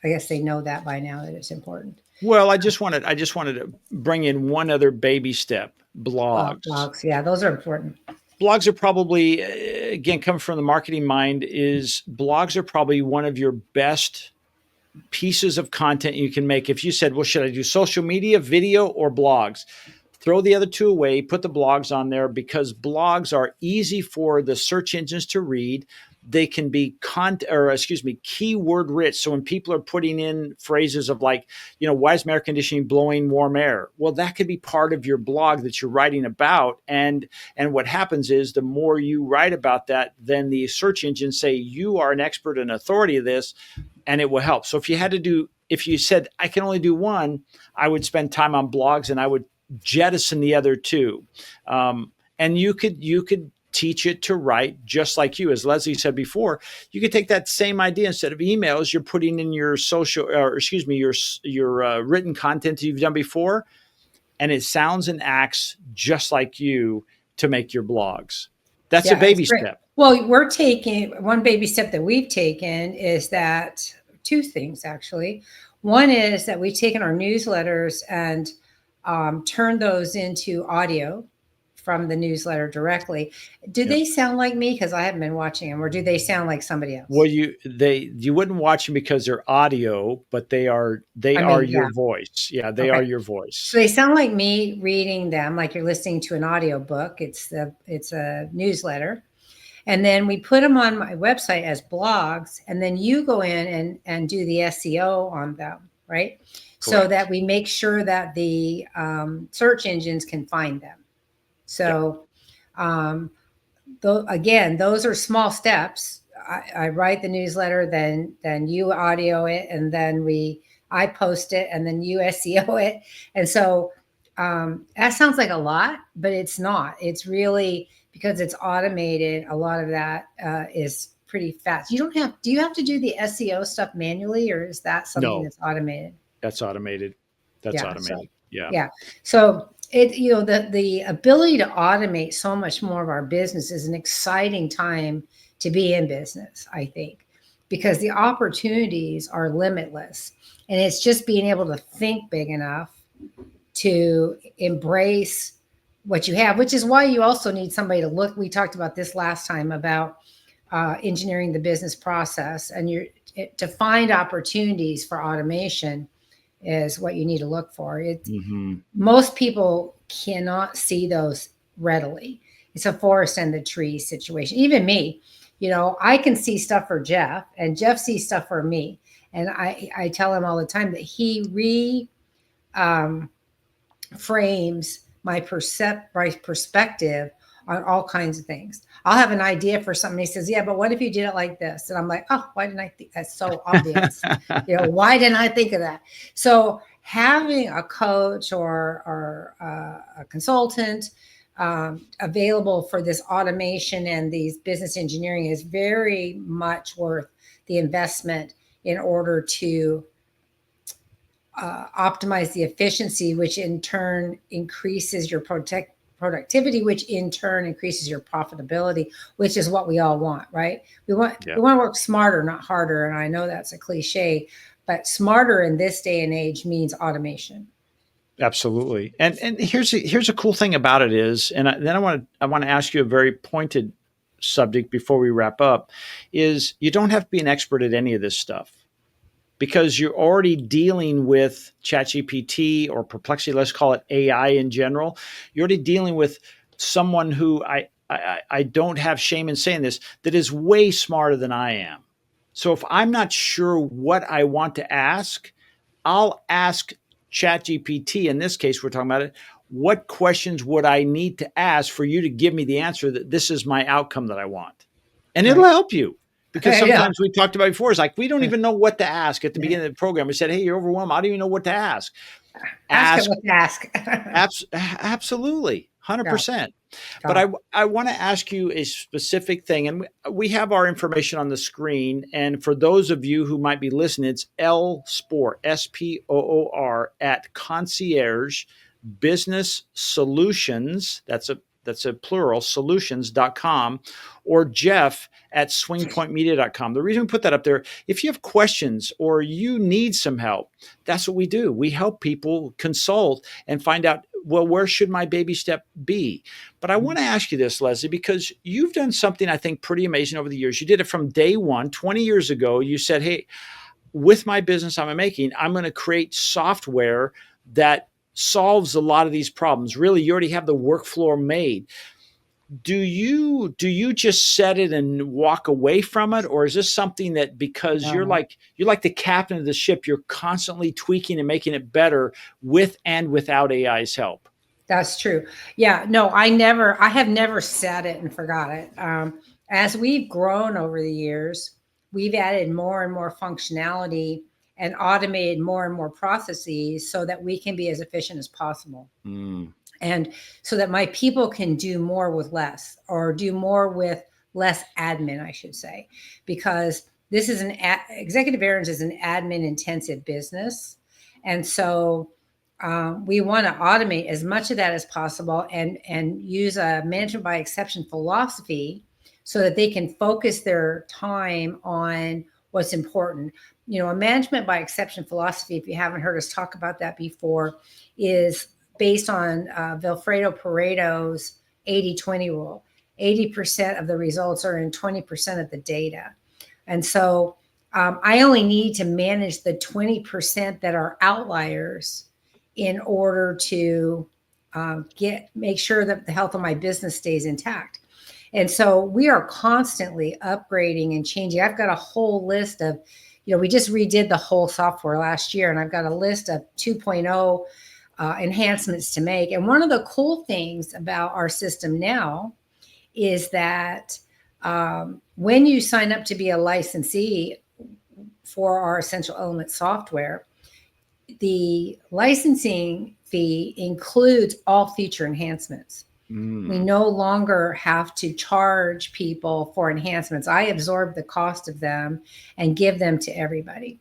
I guess they know that by now that it's important. Well, I just wanted to bring in one other baby step, Well, blogs. blogs, yeah, those are important. Blogs are probably, again, coming from the marketing mind, is blogs are probably one of your best pieces of content you can make. If you said, well, should I do social media, video, or blogs? Throw the other two away, put the blogs on there, because blogs are easy for the search engines to read. They can be keyword rich. So when people are putting in phrases of like, why is air conditioning blowing warm air? Well, that could be part of your blog that you're writing about. And what happens is the more you write about that, then the search engines say you are an expert and authority of this, and it will help. So if you said I can only do one, I would spend time on blogs and I would jettison the other two. And you could teach it to write just like you. As Leslie said before, you could take that same idea, instead of emails, you're putting in your your written content that you've done before, and it sounds and acts just like you to make your blogs. That's a Yeah, it's baby great. step. Well, we're taking one baby step that we've taken is that two things actually. One is that we've taken our newsletters and turned those into audio from the newsletter directly. Do Yeah. they sound like me? Because I haven't been watching them, or do they sound like somebody Well, else? you wouldn't watch them because they're audio, but they are I mean, your yeah. voice. Yeah, they are Okay. your So voice. they sound like me reading them, like you're listening to an audio book. It's a newsletter. And then we put them on my website as blogs, and then you go in and do the SEO on them, right? So that Correct. we make sure that the search engines can find them. Yep. So, um, again, those are small steps. I write the newsletter, then you audio it, and then I post it, and then you SEO it. And so that sounds like a lot, but it's not. It's really because it's automated. A lot of that is pretty fast. You don't have. Do you have to do the SEO stuff manually, or is that something No, that's automated? that's automated. That's Yeah. So automated. Yeah. yeah. So the ability to automate so much more of our business is an exciting time to be in business, I think, because the opportunities are limitless. And it's just being able to think big enough to embrace what you have, which is why you also need somebody to look. We talked about this last time about engineering the business process, and to find opportunities for automation is what you need to look for. Hmm. Most people cannot see those readily. It's a forest and the trees situation. Even me, I can see stuff for Jeff, and Jeff sees stuff for me. And I tell him all the time that he um, frames my perspective on all kinds of things. I'll have an idea for something. He says, "Yeah, but what if you did it like this?" And I'm like, "Oh, why didn't I think that's so obvious? Why didn't I think of that?" So having a coach or a consultant available for this automation and these business engineering is very much worth the investment in order to optimize the efficiency, which in turn increases your productivity, which in turn increases your profitability, which is what we all want, right? We want Yeah. we want to work smarter, not harder. And I know that's a cliche, but smarter in this day and age means automation. Absolutely. And here's a cool thing about it is, and then I want to ask you a very pointed subject before we wrap up, is you don't have to be an expert at any of this stuff, because you're already dealing with ChatGPT or Perplexity, let's call it AI in general. You're already dealing with someone who I don't have shame in saying this, that is way smarter than I am. So if I'm not sure what I want to ask, I'll ask ChatGPT. In this case, we're talking about it. What questions would I need to ask for you to give me the answer that this is my outcome that I want? And it'll Right. help you. Because Yeah. sometimes we talked about before, it's like, we don't even know what to ask at the Yeah. beginning of the program. We said, hey, you're overwhelmed. I don't even know what to ask. Ask it Ask. what to ask. Absolutely. Yeah. 100%. But Yeah. I want to ask you a specific thing, and we have our information on the screen. And for those of you who might be listening, it's L Sport, SPOOR at Concierge Business Solutions. That's a plural, solutions.com, or Jeff at swingpointmedia.com. The reason we put that up there, if you have questions or you need some help, that's what we do. We help people consult and find out, well, where should my baby step be? But I want to ask you this, Leslie, because you've done something I think pretty amazing over the years. You did it from day one, 20 years ago. You said, hey, with my business I'm making, I'm going to create software that solves a lot of these problems. Really, you already have the workflow made. Do you just set it and walk away from it, or is this something that, because No. you're like the captain of the ship, you're constantly tweaking and making it better with and without AI's help? That's true. Yeah, no, I have never said it and forgot it. As we've grown over the years, we've added more and more functionality and automated more and more processes so that we can be as efficient as possible. Mm. And so that my people can do more with less, or do more with less admin, I should say, because this is executive errands is an admin intensive business. And so we want to automate as much of that as possible, and use a management by exception philosophy so that they can focus their time on what's important. You know, a management by exception philosophy, if you haven't heard us talk about that before, is based on Vilfredo Pareto's 80-20 rule. 80% of the results are in 20% of the data. And so I only need to manage the 20% that are outliers in order to make sure that the health of my business stays intact. And so we are constantly upgrading and changing. I've got a whole list of, we just redid the whole software last year, and I've got a list of 2.0 enhancements to make. And one of the cool things about our system now is that when you sign up to be a licensee for our Essential Element software, the licensing fee includes all feature enhancements. We no longer have to charge people for enhancements. I absorb the cost of them and give them to everybody.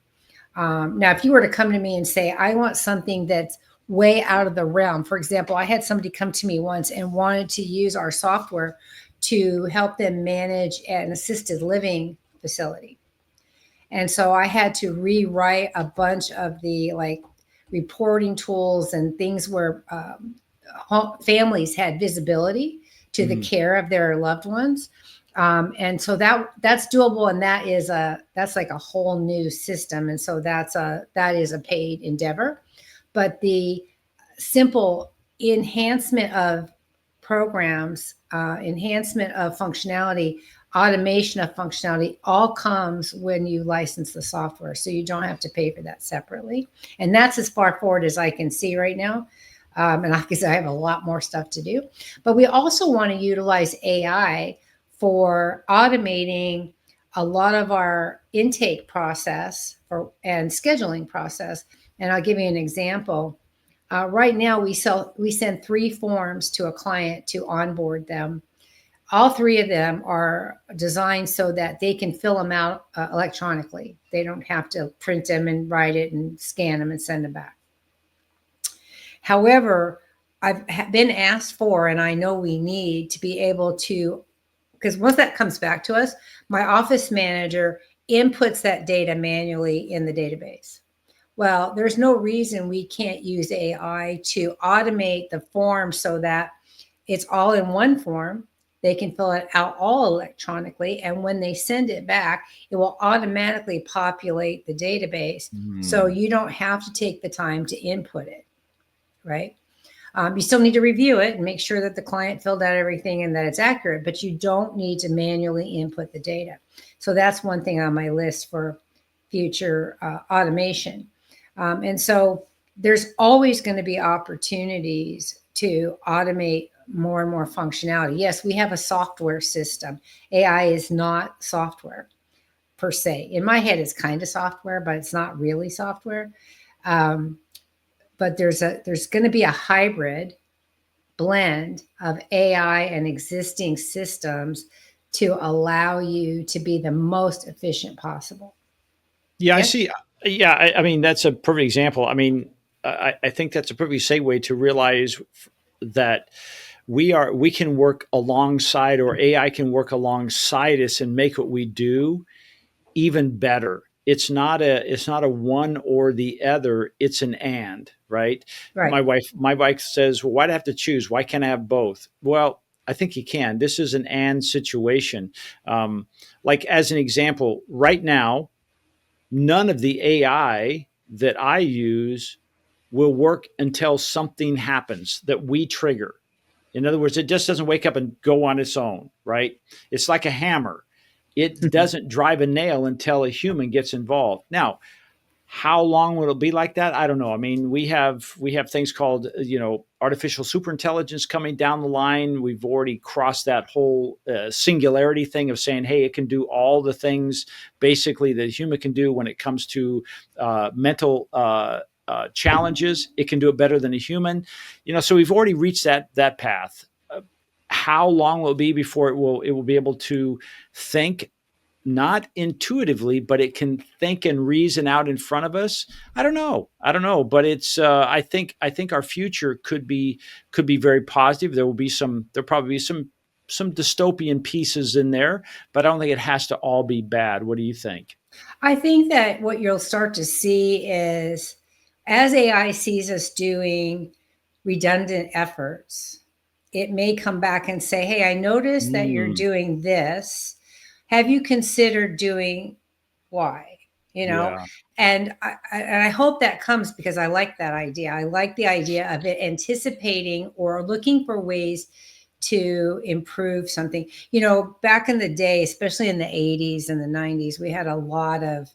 Now, if you were to come to me and say, I want something that's way out of the realm. For example, I had somebody come to me once and wanted to use our software to help them manage an assisted living facility. And so I had to rewrite a bunch of the reporting tools and things where families had visibility to the care of their loved ones. And so that's doable. And that's like a whole new system. And so that is a paid endeavor. But the simple enhancement of programs, enhancement of functionality, automation of functionality, all comes when you license the software. So you don't have to pay for that separately. And that's as far forward as I can see right now. And obviously I have a lot more stuff to do. But we also want to utilize AI for automating a lot of our intake process and scheduling process. And I'll give you an example. Right now, we send 3 forms to a client to onboard them. All 3 of them are designed so that they can fill them out electronically. They don't have to print them and write it and scan them and send them back. However, I've been asked for, and I know we need to be able to, because once that comes back to us, my office manager inputs that data manually in the database. Well, there's no reason we can't use AI to automate the form so that it's all in one form. They can fill it out all electronically. And when they send it back, it will automatically populate the database. So you don't have to take the time to input it, right? You still need to review it and make sure that the client filled out everything and that it's accurate, but you don't need to manually input the data. So that's one thing on my list for future automation. And so there's always going to be opportunities to automate more and more functionality. Yes, we have a software system. AI is not software per se. In my head, it's kind of software, but it's not really software. But there's going to be a hybrid blend of AI and existing systems to allow you to be the most efficient possible. Yeah, I Yep. see. Yeah, I mean that's a perfect example. I mean, I think that's a perfect segue to realize that we can work alongside, or AI can work alongside us and make what we do even better. It's not a one or the other. It's an and, right? Right. My wife says, "Well, why do I have to choose? Why can't I have both?" Well, I think you can. This is an and situation. Like as an example, right now, none of the AI that I use will work until something happens that we trigger. In other words, it just doesn't wake up and go on its own, right? It's like a hammer. It doesn't drive a nail until a human gets involved. Now, how long will it be like that? I don't know. I mean, we have things called artificial superintelligence coming down the line. We've already crossed that whole singularity thing of saying, hey, it can do all the things basically that a human can do when it comes to mental challenges. It can do it better than a human. So we've already reached that path. How long will it be before it will be able to think, not intuitively, but it can think and reason out in front of us? I don't know, but it's I think our future could be very positive. There'll probably be some dystopian pieces in there, but I don't think it has to all be bad. What do you think? I think that what you'll start to see is as AI sees us doing redundant efforts, it may come back and say, hey, I noticed that you're Mm, doing this. Have you considered doing Y? You know, yeah. and I hope that comes because I like that idea. I like the idea of it anticipating or looking for ways to improve something. Back in the day, especially in the 80s and the 90s, we had a lot of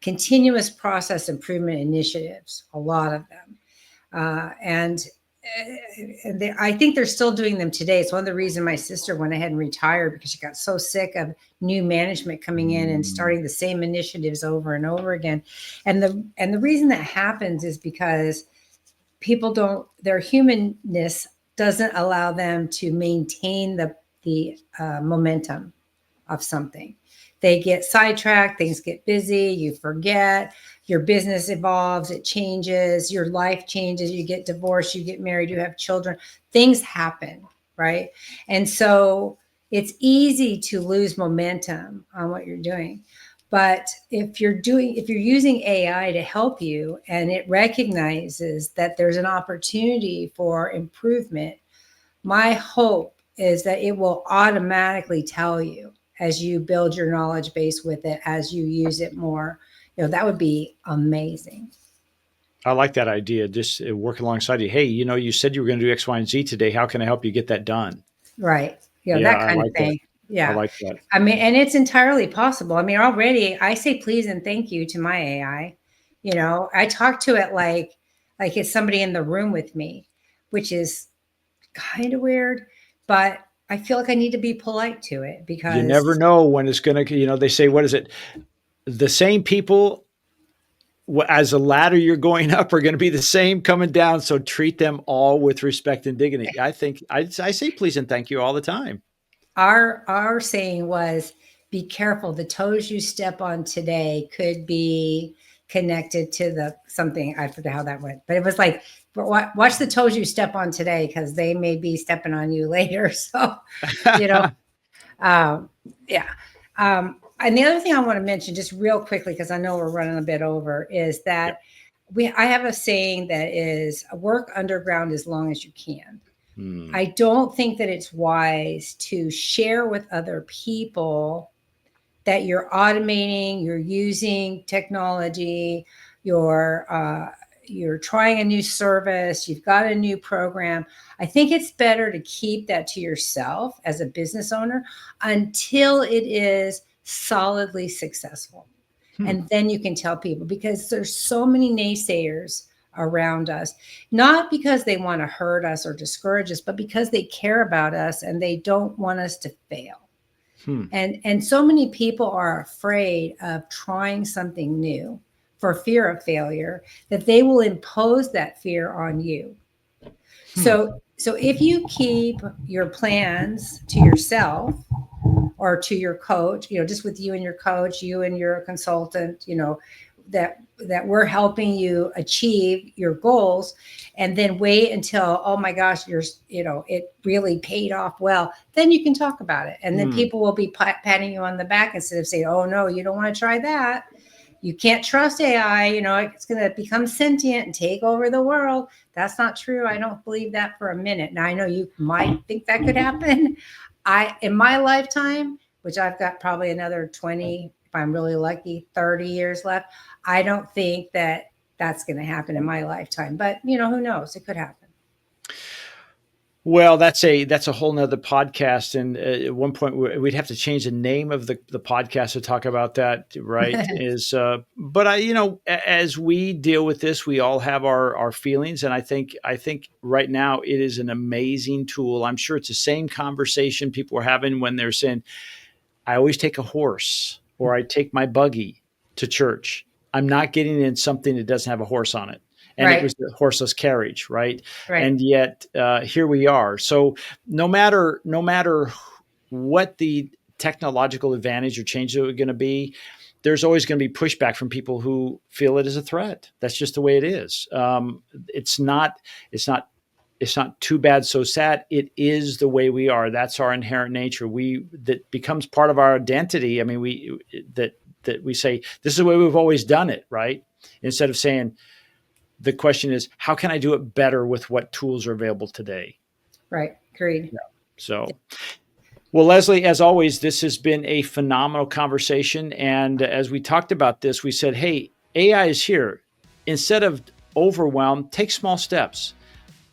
continuous process improvement initiatives, a lot of them. And I think they're still doing them today. It's one of the reasons my sister went ahead and retired, because she got so sick of new management coming in and Mm. starting the same initiatives over and over again. And the reason that happens is because people don't, their humanness doesn't allow them to maintain the momentum of something. They get sidetracked, things get busy, you forget, your business evolves, it changes, your life changes, you get divorced, you get married, you have children, things happen, right? And so it's easy to lose momentum on what you're doing. But if you're using AI to help you and it recognizes that there's an opportunity for improvement, my hope is that it will automatically tell you as you build your knowledge base with it, as you use it more. That would be amazing. I like that idea. Just work alongside you. Hey, you said you were going to do X, Y, and Z today. How can I help you get that done? Right. Yeah, That I kind of like that. thing. I Yeah. like that. I mean, and it's entirely possible. I mean, already I say please and thank you to my AI. I talk to it like it's somebody in the room with me, which is kind of weird, but I feel like I need to be polite to it You never because know when it's going to, they say, what is it? The same people as a ladder you're going up are going to be the same coming down. So treat them all with respect and dignity. I think I say please and thank you all the time. our saying was, be careful, the toes you step on today could be connected to the something. I forget how that went, but it was like, watch the toes you step on today because they may be stepping on you later. So, you know, um, yeah. And the other thing I want to mention just real quickly, because I know we're running a bit over, is Yep. that I have a saying that is, work underground as long as you can. Hmm. I don't think that it's wise to share with other people that you're automating, you're using technology, you're trying a new service, you've got a new program. I think it's better to keep that to yourself as a business owner until it is solidly successful. Hmm. And then you can tell people, because there's so many naysayers around us, not because they want to hurt us or discourage us, but because they care about us and they don't want us to fail. Hmm. And so many people are afraid of trying something new for fear of failure, that they will impose that fear on you. Hmm. So So if you keep your plans to yourself or to your coach, just with you and your coach, you and your consultant, that we're helping you achieve your goals, and then wait until, oh my gosh, it really paid off well, then you can talk about it. And then people will be patting you on the back instead of saying, oh no, you don't want to try that. You can't trust AI, it's going to become sentient and take over the world. That's not true. I don't believe that for a minute. Now I know you might think that could happen. In my lifetime, which I've got probably another 20, if I'm really lucky, 30 years left, I don't think that that's going to happen in my lifetime. But, who knows? It could happen. Well, that's a whole nother podcast. And at one point we'd have to change the name of the podcast to talk about that. Right. But as we deal with this, we all have our feelings. And I think right now it is an amazing tool. I'm sure it's the same conversation people are having when they're saying, I always take a horse or I take my buggy to church. I'm not getting in something that doesn't have a horse on it. And It was the horseless carriage, right? And yet here we are. So no matter what the technological advantage or change are going to be, there's always going to be pushback from people who feel it is a threat. That's just the way it is. It's not too bad, so sad. It is the way we are. That's our inherent nature. That becomes part of our identity. I mean, we say this is the way we've always done it, right? Instead of saying, the question is, how can I do it better with what tools are available today? Right. Agreed. Yeah. So, well, Leslie, as always, this has been a phenomenal conversation. And as we talked about this, we said, hey, AI is here. Instead of overwhelm, take small steps,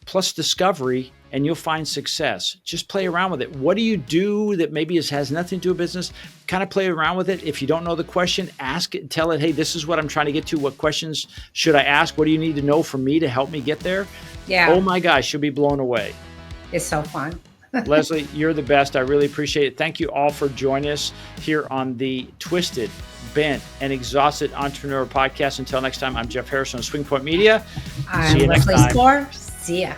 plus discovery, and you'll find success. Just play around with it. What do you do that maybe has nothing to do with business? Kind of play around with it. If you don't know the question, ask it, tell it, hey, this is what I'm trying to get to. What questions should I ask? What do you need to know from me to help me get there? Yeah. Oh my gosh, you'll be blown away. It's so fun. Leslie, you're the best. I really appreciate it. Thank you all for joining us here on the Twisted, Bent, and Exhausted Entrepreneur Podcast. Until next time, I'm Jeff Harrison of Swing Point Media. I'm Leslie Spore. See ya.